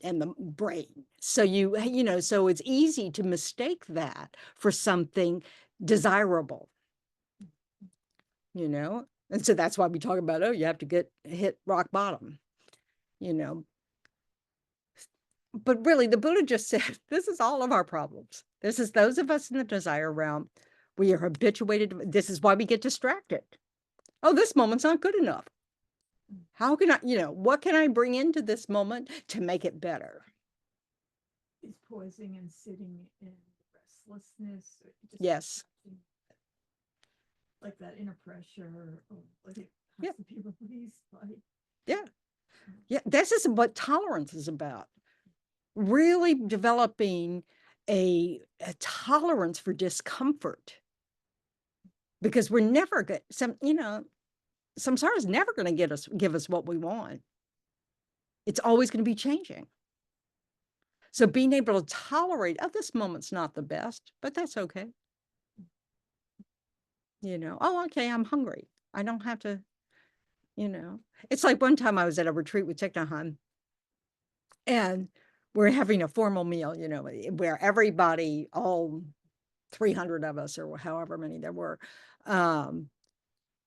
and the brain. So you know, so it's easy to mistake that for something desirable, you know? And so that's why we talk about, oh, you have to hit rock bottom, you know? But really, the Buddha just said, this is all of our problems. This is those of us in the desire realm. We are habituated. This is why we get distracted. Oh, this moment's not good enough. How can I, you know, what can I bring into this moment to make it better? Is pausing and sitting in restlessness. Just Yes. like that inner pressure, or like it has Yeah. to be released by. Yeah. Yeah. This is what tolerance is about. Really developing a tolerance for discomfort. Because we're never good. You know, samsara is never going to give us what we want. It's always going to be changing. So being able to tolerate, oh, this moment's not the best, but that's okay. You know, oh, okay, I'm hungry. I don't have to, you know. It's like one time I was at a retreat with Thich Nhat Hanh, and we're having a formal meal, you know, where everybody, all 300 of us or however many there were,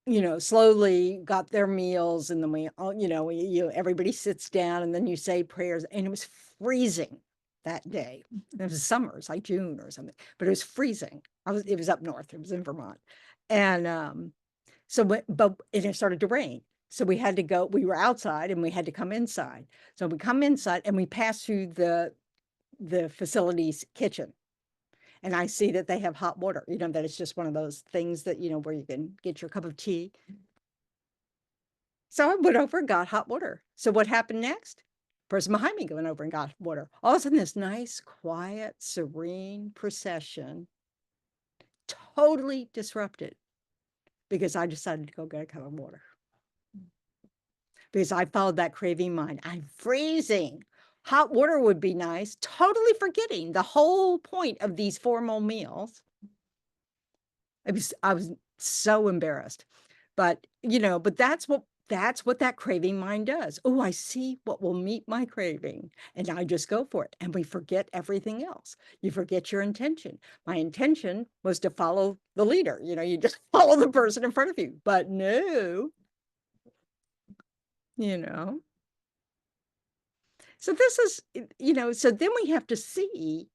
you know, slowly got their meals, and then we all, you know, everybody sits down, and then you say prayers, and it was freezing that day. It was summer, it's like June or something, but it was freezing. It was up north, it was in Vermont. And but it started to rain. So we had to go, we were outside and we had to come inside. So we come inside and we pass through the facility's kitchen. And I see that they have hot water, you know, that it's just one of those things that, you know, where you can get your cup of tea. So I went over and got hot water. So what happened next? Person behind me going over and got water. All of a sudden, this nice, quiet, serene procession totally disrupted because I decided to go get a cup of water. Because I followed that craving mind. I'm freezing. Hot water would be nice, totally forgetting the whole point of these formal meals. I was so embarrassed. But, you know, but that's what that craving mind does. Oh, I see what will meet my craving, and I just go for it. And we forget everything else. You forget your intention. My intention was to follow the leader. You know, you just follow the person in front of you. But no, you know. So this is, you know, so then we have to see,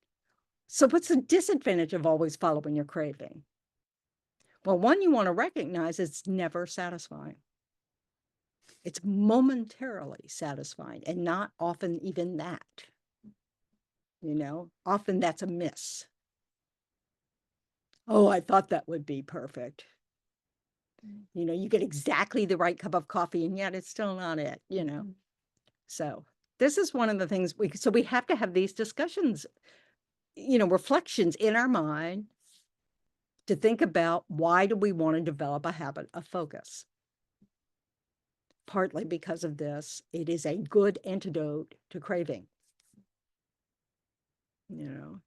so what's the disadvantage of always following your craving? Well, one, you want to recognize it's never satisfying. It's momentarily satisfying, and not often even that. You know, often that's a miss. Oh, I thought that would be perfect. You know, you get exactly the right cup of coffee, and yet it's still not it, you know. So this is one of the things so we have to have these discussions, you know, reflections in our mind to think about, why do we want to develop a habit of focus? Partly because of this, it is a good antidote to craving. You know,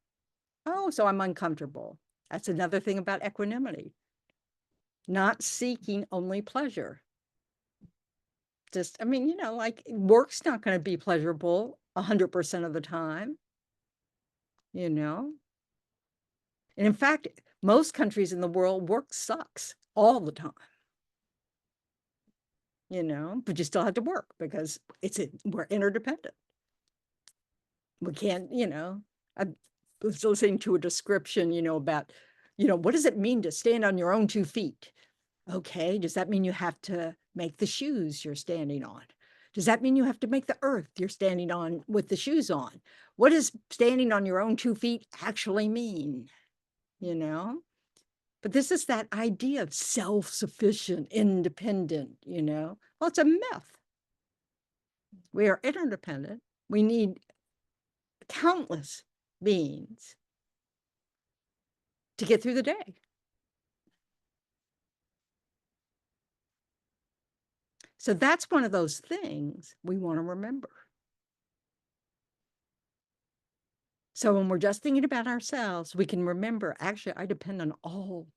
oh, so I'm uncomfortable. That's another thing about equanimity. Not seeking only pleasure. Just, I mean, you know, like work's not going to be pleasurable 100% of the time, you know. And in fact, most countries in the world, work sucks all the time. You know, but you still have to work because we're interdependent. We can't, you know, I was listening to a description, you know, about, what does it mean to stand on your own 2 feet? Okay, does that mean you have to make the shoes you're standing on? Does that mean you have to make the earth you're standing on with the shoes on? What does standing on your own 2 feet actually mean? But this is that idea of self-sufficient, independent, Well, it's a myth. We are interdependent. We need countless beings to get through the day. So that's one of those things we want to remember. So when we're just thinking about ourselves, we can remember, actually, I depend on all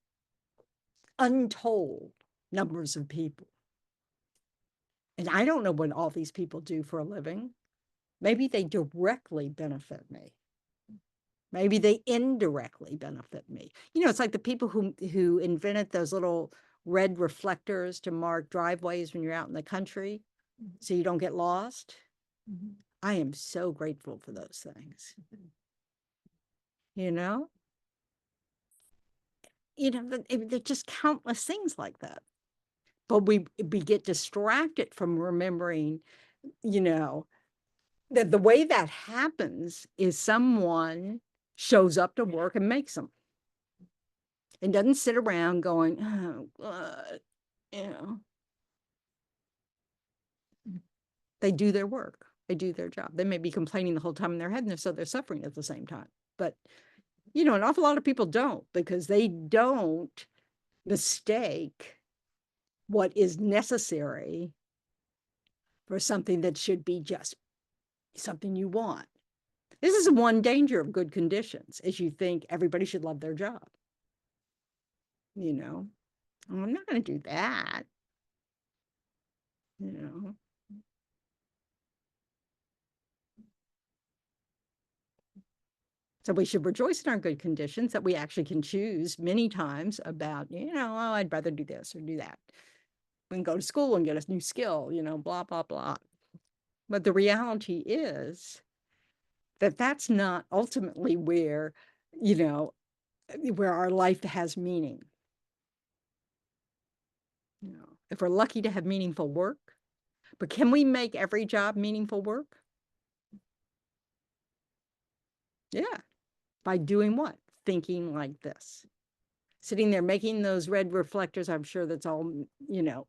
untold numbers of people. And I don't know what all these people do for a living. Maybe they directly benefit me. Maybe they indirectly benefit me. It's like the people who invented those little red reflectors to mark driveways when you're out in the country so you don't get lost. I am so grateful for those things. They're just countless things like that. But we get distracted from remembering, that the way that happens is someone shows up to work and makes them. And doesn't sit around going, oh, God, They do their work. They do their job. They may be complaining the whole time in their head, and so they're suffering at the same time. But, an awful lot of people don't, because they don't mistake what is necessary for something that should be just something you want. This is one danger of good conditions, is you think everybody should love their job. I'm not going to do that. So we should rejoice in our good conditions, that we actually can choose many times about, oh, I'd rather do this or do that. We can go to school and get a new skill, blah, blah, blah. But the reality is that that's not ultimately where, where our life has meaning. If we're lucky to have meaningful work, but can we make every job meaningful work? Yeah. By doing what? Thinking like this. Sitting there making those red reflectors. I'm sure that's all,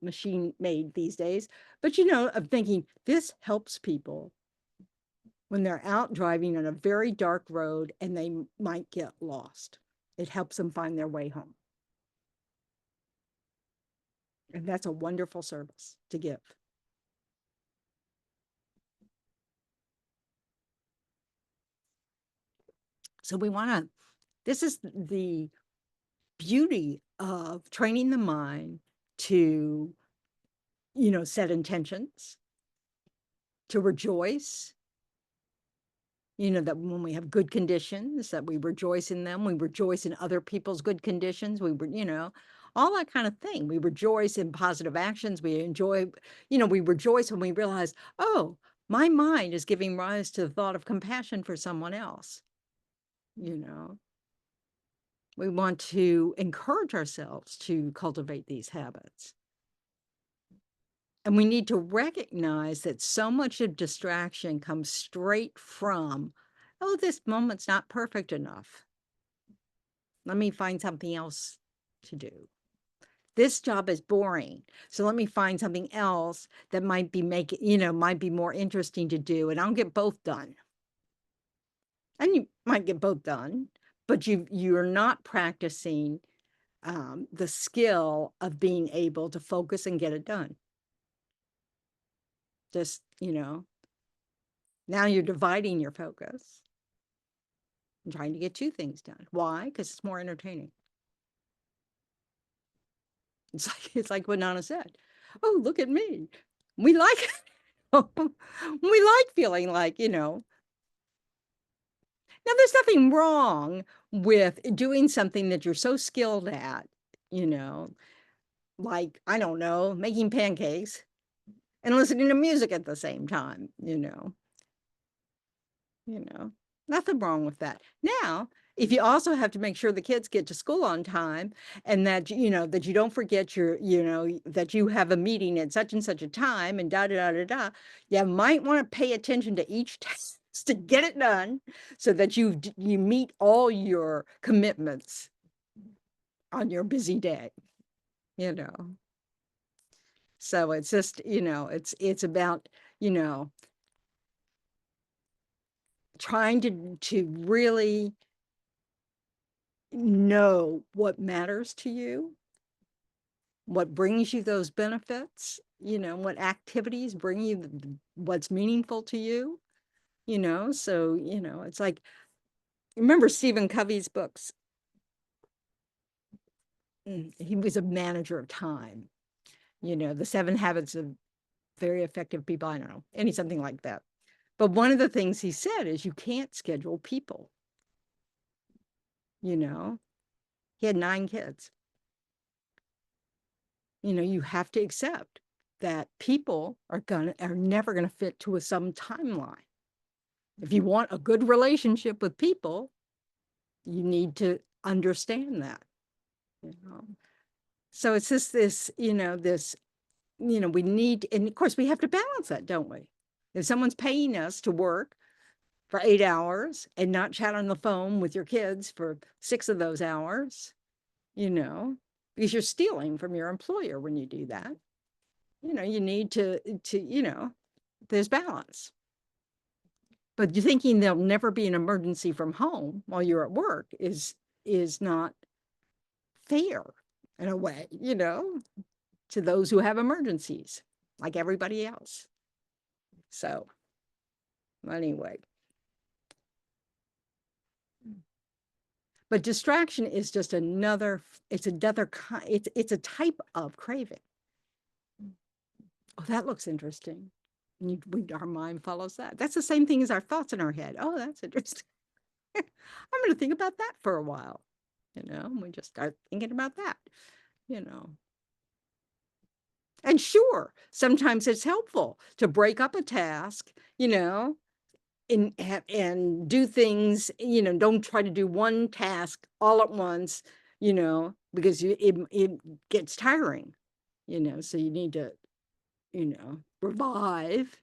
machine made these days. But, of thinking this helps people when they're out driving on a very dark road and they might get lost. It helps them find their way home. And that's a wonderful service to give. So we want to, this is the beauty of training the mind to, set intentions, to rejoice, that when we have good conditions, that we rejoice in them, we rejoice in other people's good conditions, we all that kind of thing. We rejoice in positive actions. We enjoy, we rejoice when we realize, oh, my mind is giving rise to the thought of compassion for someone else. We want to encourage ourselves to cultivate these habits. And we need to recognize that so much of distraction comes straight from, oh, this moment's not perfect enough. Let me find something else to do. This job is boring, so let me find something else that might be might be more interesting to do, and I'll get both done. And you might get both done, but you're not practicing the skill of being able to focus and get it done. Just, now you're dividing your focus and trying to get 2 things done. Why? Because it's more entertaining. It's like what Nana said. Oh, look at me. We like we like feeling like, Now, there's nothing wrong with doing something that you're so skilled at, like, I don't know, making pancakes and listening to music at the same time, Nothing wrong with that. Now, if you also have to make sure the kids get to school on time and that, that you don't forget that you have a meeting at such and such a time and da, da, da, da, da, you might want to pay attention to each task to get it done so that you meet all your commitments on your busy day, So it's just, it's about, trying to really know what matters to you, what brings you those benefits, what activities bring you what's meaningful to you, so, it's like, remember Stephen Covey's books? He was a manager of time, the 7 habits of very effective people. I don't know, something like that. But one of the things he said is you can't schedule people. He had 9 kids. You have to accept that people are never gonna fit to some timeline. If you want a good relationship with people, you need to understand that. So it's just this, we need, and of course we have to balance that, don't we? If someone's paying us to work for 8 hours and not chat on the phone with your kids for 6 of those hours, because you're stealing from your employer when you do that. You need to, there's balance. But you're thinking there'll never be an emergency from home while you're at work is not fair in a way, to those who have emergencies, like everybody else. So anyway. But distraction is just it's a type of craving. Oh, that looks interesting. Our mind follows that. That's the same thing as our thoughts in our head. Oh, that's interesting. I'm going to think about that for a while. We just start thinking about that, And sure, sometimes it's helpful to break up a task, and do things, don't try to do one task all at once, because it gets tiring, so you need to, revive.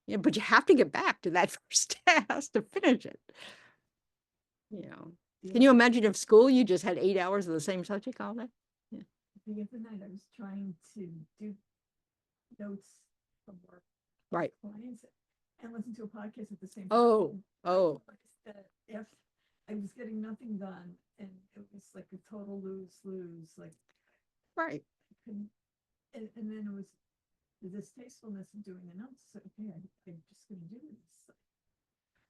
Yeah, but you have to get back to that first task to finish it. Can you imagine if school, you just had 8 hours of the same subject all day? Yeah. The other night I was trying to do notes from work. Right. Clients and listen to a podcast at the same time. Oh. That if I was getting nothing done and it was like a total lose-lose, like. Right. And then it was the distastefulness of doing the notes. So, okay, I'm just going to do this.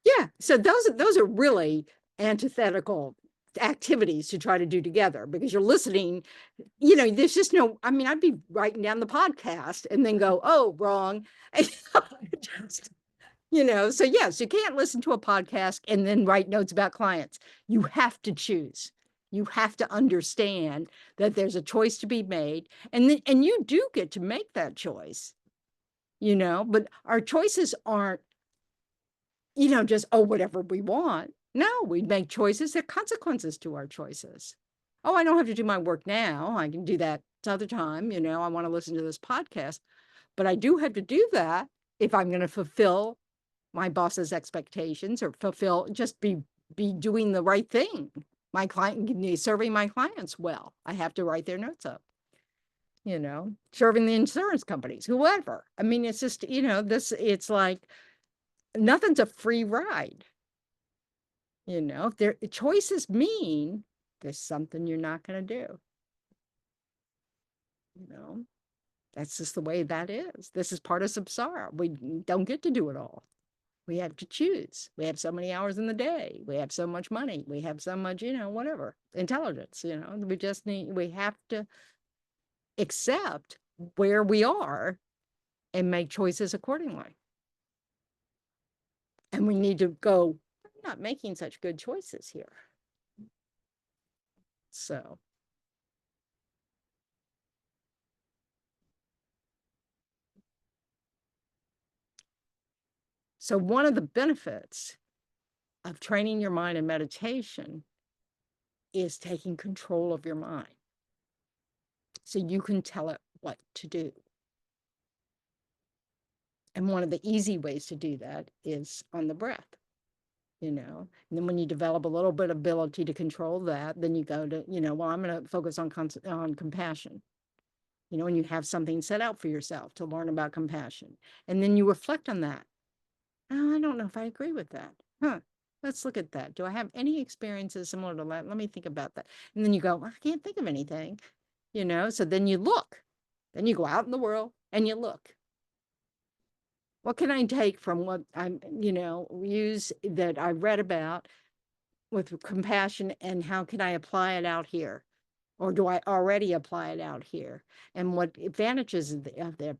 Yeah. So those are really antithetical activities to try to do together, because you're listening, there's just no, I'd be writing down the podcast and then go, oh, wrong. So yes, you can't listen to a podcast and then write notes about clients. You have to choose. You have to understand that there's a choice to be made, and you do get to make that choice, but our choices aren't, just, oh, whatever we want. No, we make choices. There are consequences to our choices. Oh, I don't have to do my work now. I can do that other time. I want to listen to this podcast, but I do have to do that if I'm going to fulfill my boss's expectations, or just be doing the right thing. My client, serving my clients well. I have to write their notes up. Serving the insurance companies, whoever. It's just, it's like nothing's a free ride. Their choices mean there's something you're not going to do. That's just the way that is. This is part of samsara. We don't get to do it all. We have to choose. We have so many hours in the day. We have so much money. We have so much, whatever, intelligence, we have to accept where we are and make choices accordingly. And we need to go, I'm not making such good choices here. So. So one of the benefits of training your mind in meditation is taking control of your mind. So you can tell it what to do. And one of the easy ways to do that is on the breath, And then when you develop a little bit of ability to control that, then you go to, well, I'm going to focus on compassion. And you have something set out for yourself to learn about compassion. And then you reflect on that. Oh, I don't know if I agree with that. Let's look at that. Do I have any experiences similar to that? Let me think about that. And then you go, well, I can't think of anything, So then you look. Then you go out in the world and you look. What can I take from what I'm, use that I read about with compassion, and how can I apply it out here? Or do I already apply it out here? And what advantages of that,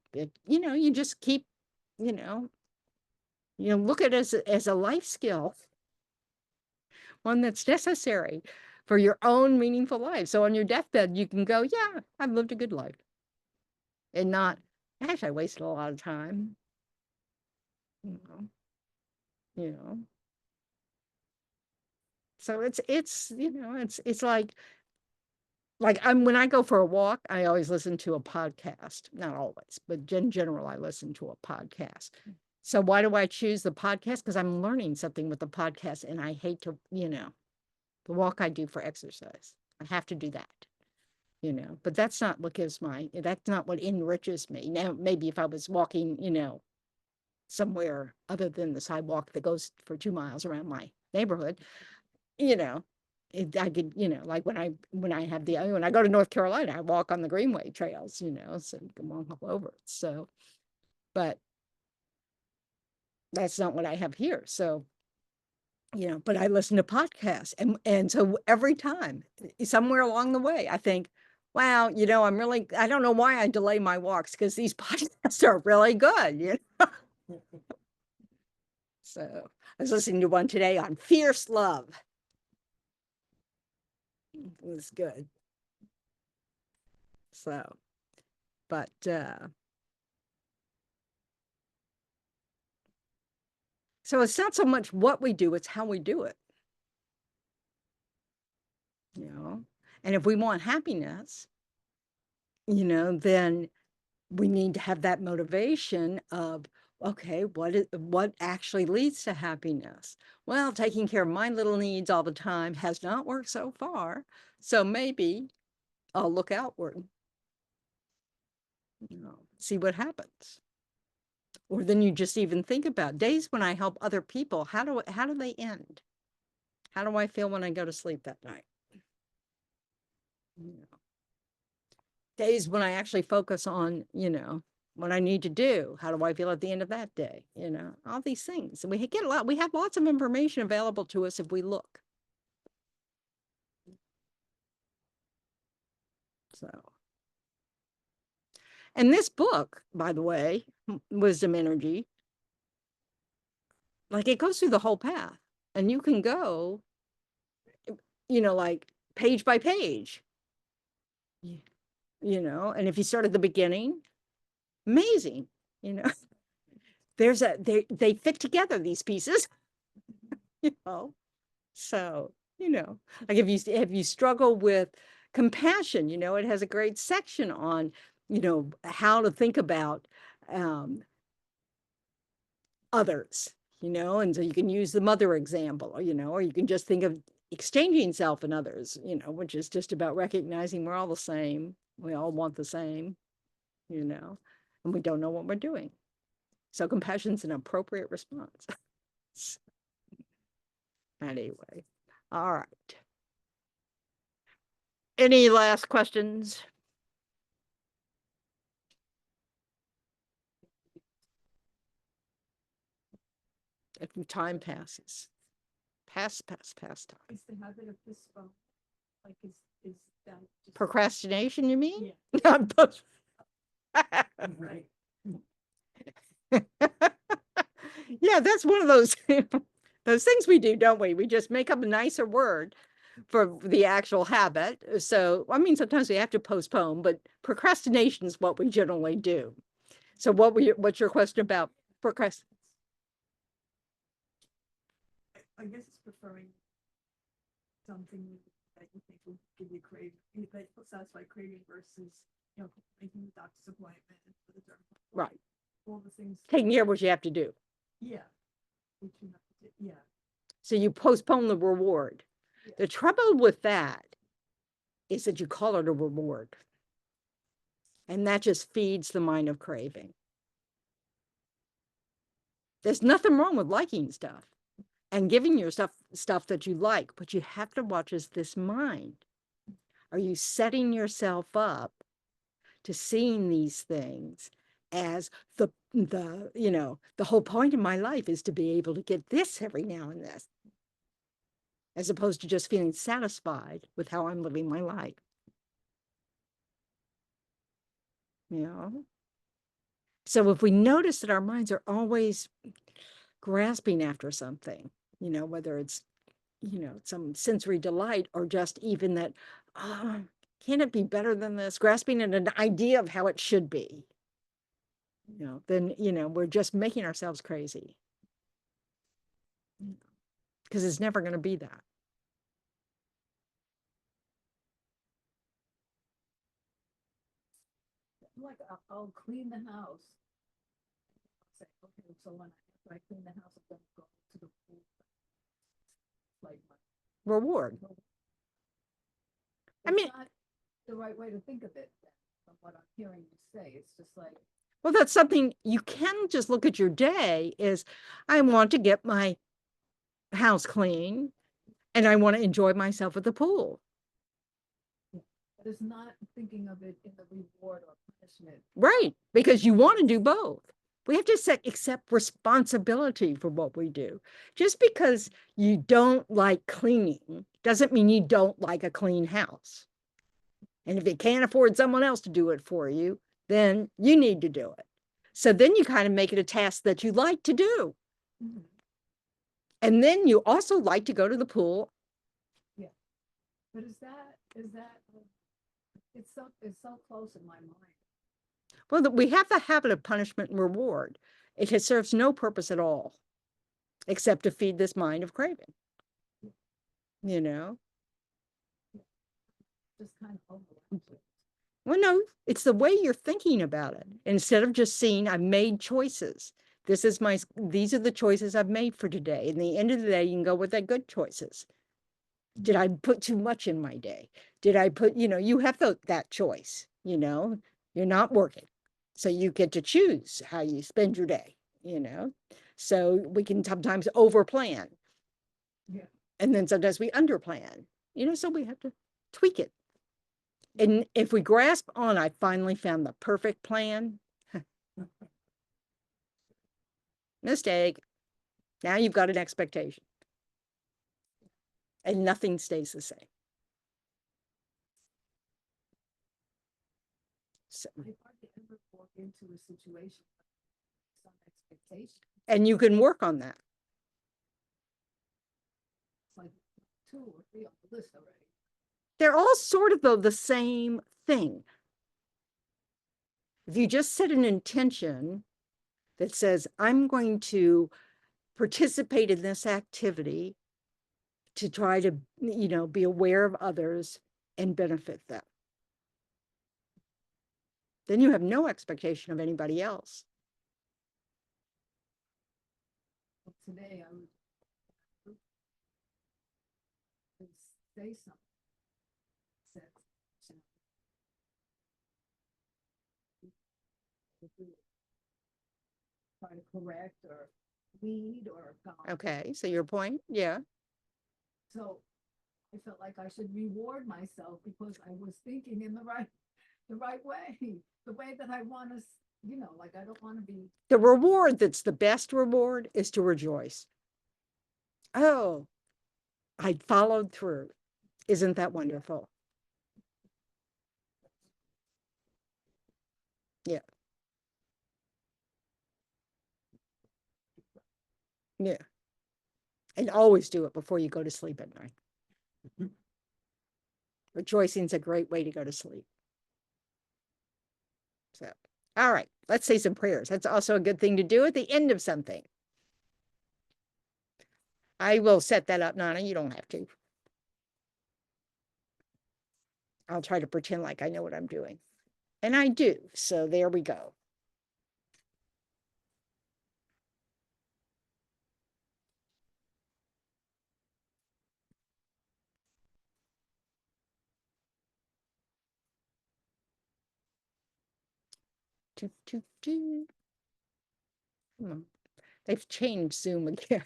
you just keep, look at it as a life skill, one that's necessary for your own meaningful life. So on your deathbed, you can go, yeah, I've lived a good life. And not, gosh, I wasted a lot of time. So it's like when I go for a walk, I always listen to a podcast. Not always, but in general, I listen to a podcast. So why do I choose the podcast? Because I'm learning something with the podcast, and I hate to, the walk I do for exercise. I have to do that, but that's not what that's not what enriches me. Now, maybe if I was walking, somewhere other than the sidewalk that goes for 2 miles around my neighborhood, I could, like when I go to North Carolina, I walk on the Greenway trails, so you can walk all over it. So, but that's not what I have here. So, but I listen to podcasts, and so every time, somewhere along the way, I think, wow, I don't know why I delay my walks, because these podcasts are really good, So I was listening to one today on fierce love. It was good. So, but so it's not so much what we do, it's how we do it. And if we want happiness, then we need to have that motivation of, okay, what actually leads to happiness? Well, taking care of my little needs all the time has not worked so far. So maybe I'll look outward, see what happens. Or then you just even think about days when I help other people, how do they end? How do I feel when I go to sleep that night? Days when I actually focus on, what I need to do. How do I feel at the end of that day? All these things. And we have lots of information available to us if we look. So, and this book, by the way, Wisdom Energy, like it goes through the whole path, and you can go, like page by page, and if you start at the beginning, amazing, they fit together, these pieces, so, like if you struggle with compassion, it has a great section on, how to think about others, and so you can use the mother example, or you can just think of exchanging self and others, which is just about recognizing we're all the same. We all want the same, and we don't know what we're doing. So compassion's an appropriate response. Anyway, all right. Any last questions? If time passes, pass time. Is the habit of postpone, like is that just Procrastination, you mean? Yeah. Right. Yeah, that's one of those those things we do, don't we? We just make up a nicer word for the actual habit. So, I mean, sometimes we have to postpone, but procrastination is what we generally do. So what's your question about procrastination? I guess it's preferring something that you think will give you craving, that will satisfy craving versus, making the doctor's appointment for the dermatologist. Right. All the things. Taking care of what you have to do. Yeah. Which you have to do. Yeah. So you postpone the reward. Yeah. The trouble with that is that you call it a reward. And that just feeds the mind of craving. There's nothing wrong with liking stuff and giving yourself stuff that you like, but you have to watch as this mind. Are you setting yourself up to seeing these things as the whole point of my life is to be able to get this every now and then, as opposed to just feeling satisfied with how I'm living my life. So if we notice that our minds are always grasping after something, whether it's, some sensory delight or just even that, can it be better than this? Grasping at an idea of how it should be, then, we're just making ourselves crazy. Because it's never going to be that. Like I'll clean the house. Say, okay, so when I clean the house, I'm gonna go to the pool. Like Reward. I mean, not the right way to think of it from what I'm hearing you say. It's just like, well, that's something you can just look at your day is, I want to get my house clean and I want to enjoy myself at the pool. but it's not thinking of it in the reward or punishment. Right, because you want to do both. We have to accept responsibility for what we do. Just because you don't like cleaning doesn't mean you don't like a clean house. And if you can't afford someone else to do it for you, then you need to do it. So then you kind of make it a task that you like to do. Mm-hmm. And then you also like to go to the pool. Yeah. But is that, it's so close in my mind. Well, we have the habit of punishment and reward. It serves no purpose at all, except to feed this mind of craving. Just kind of overlaps it. Well, no, it's the way you're thinking about it. Instead of just seeing, I've made choices. These are the choices I've made for today. And at the end of the day, you can go with the good choices. Did I put too much in my day? Did I put, you have that choice, you're not working. So you get to choose how you spend your day, So we can sometimes overplan. Yeah. And then sometimes we underplan, so we have to tweak it. And if we grasp on, I finally found the perfect plan. Mistake. Now you've got an expectation. And nothing stays the same. So, I hardly ever walk into a situation with some expectation. and you can work on that. It's like 2 or 3 on the list already. They're all sort of the same thing. If you just set an intention that says, I'm going to participate in this activity to try to, be aware of others and benefit them, then you have no expectation of anybody else. Well, today I would say something. Try to correct or lead or guide. Okay, so your point, yeah. So I felt like I should reward myself because I was thinking in the right way, the way that I want to, like I don't want to be. The reward that's the best reward is to rejoice. Oh, I followed through. Isn't that wonderful? Yeah. Yeah. And always do it before you go to sleep at night. Rejoicing is a great way to go to sleep. So, all right, let's say some prayers. That's also a good thing to do at the end of something. I will set that up, Nana. You don't have to. I'll try to pretend like I know what I'm doing. And I do. So there we go. Come on. They've changed Zoom again.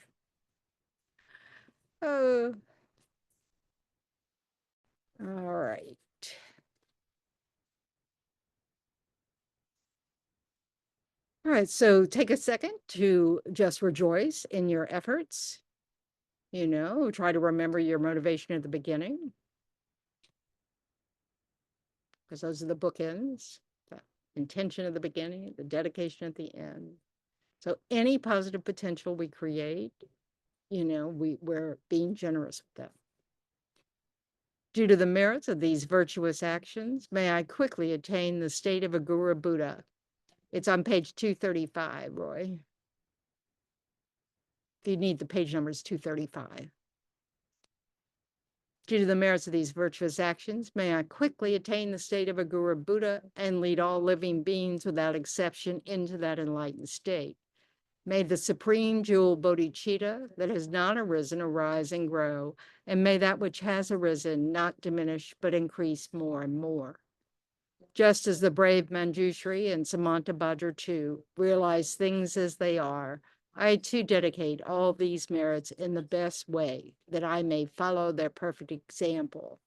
Oh. All right. All right, so take a second to just rejoice in your efforts. Try to remember your motivation at the beginning, because those are the bookends, the intention at the beginning, the dedication at the end. So any positive potential we create, we're being generous with that. Due to the merits of these virtuous actions, may I quickly attain the state of a Guru Buddha. It's on page 235, Roy. If you need the page number, it's 235. Due to the merits of these virtuous actions, may I quickly attain the state of a Guru Buddha and lead all living beings without exception into that enlightened state. May the supreme jewel bodhicitta that has not arisen arise and grow, and may that which has arisen not diminish but increase more and more. Just as the brave Manjushri and Samantabhadra too realize things as they are, I too dedicate all these merits in the best way that I may follow their perfect example.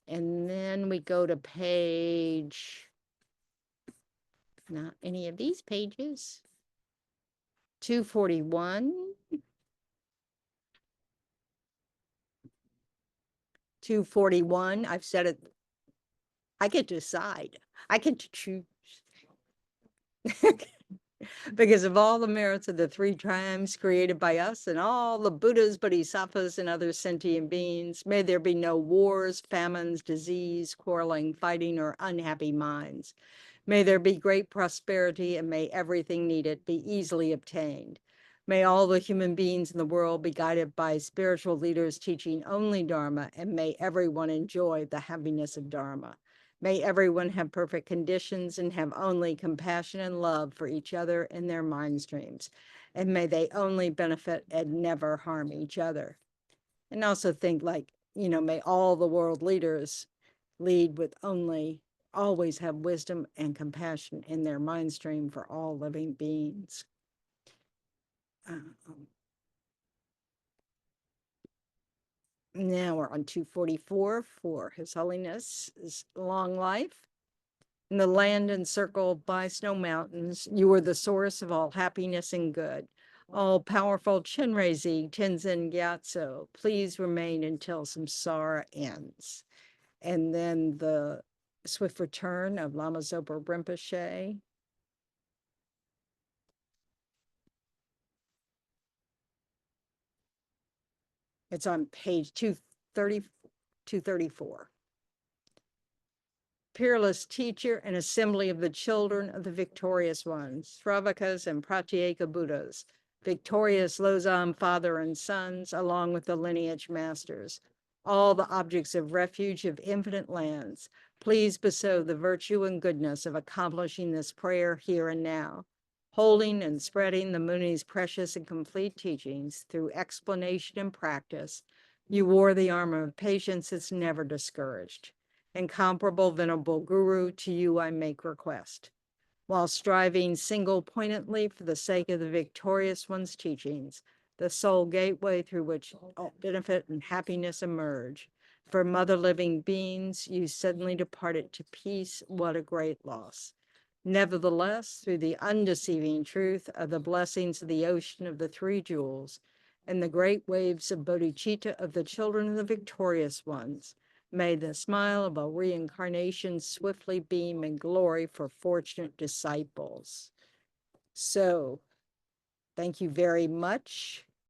And then we go to page, not any of these pages, 241. 241. I've said it. I get to decide. I get to choose. Because of all the merits of the three times created by us and all the Buddhas, Bodhisattvas, and other sentient beings, may there be no wars, famines, disease, quarreling, fighting, or unhappy minds. May there be great prosperity, and may everything needed be easily obtained. May all the human beings in the world be guided by spiritual leaders teaching only Dharma, and may everyone enjoy the happiness of Dharma. May everyone have perfect conditions and have only compassion and love for each other in their mind streams. And may they only benefit and never harm each other. And also think may all the world leaders lead with always have wisdom and compassion in their mind stream for all living beings. Now we're on 244 for His Holiness's long life. In the land encircled by snow mountains, you are the source of all happiness and good. All-powerful Chenrezig Tenzin Gyatso, please remain until samsara ends. And then the swift return of Lama Zopa Rinpoche. It's on page 234. Peerless teacher and assembly of the children of the victorious ones, Sravakas and Pratyeka Buddhas, victorious Losam father and sons, along with the lineage masters, all the objects of refuge of infinite lands, please bestow the virtue and goodness of accomplishing this prayer here and now, holding and spreading the Muni's precious and complete teachings through explanation and practice. You wore the armor of patience that's never discouraged. Incomparable venerable Guru, to you I make request. While striving single-pointedly for the sake of the victorious one's teachings, the sole gateway through which all benefit and happiness emerge. For mother living beings, you suddenly departed to peace. What a great loss. Nevertheless, through the undeceiving truth of the blessings of the ocean of the three jewels and the great waves of bodhicitta of the children of the victorious ones, may the smile of a reincarnation swiftly beam in glory for fortunate disciples. So, thank you very much.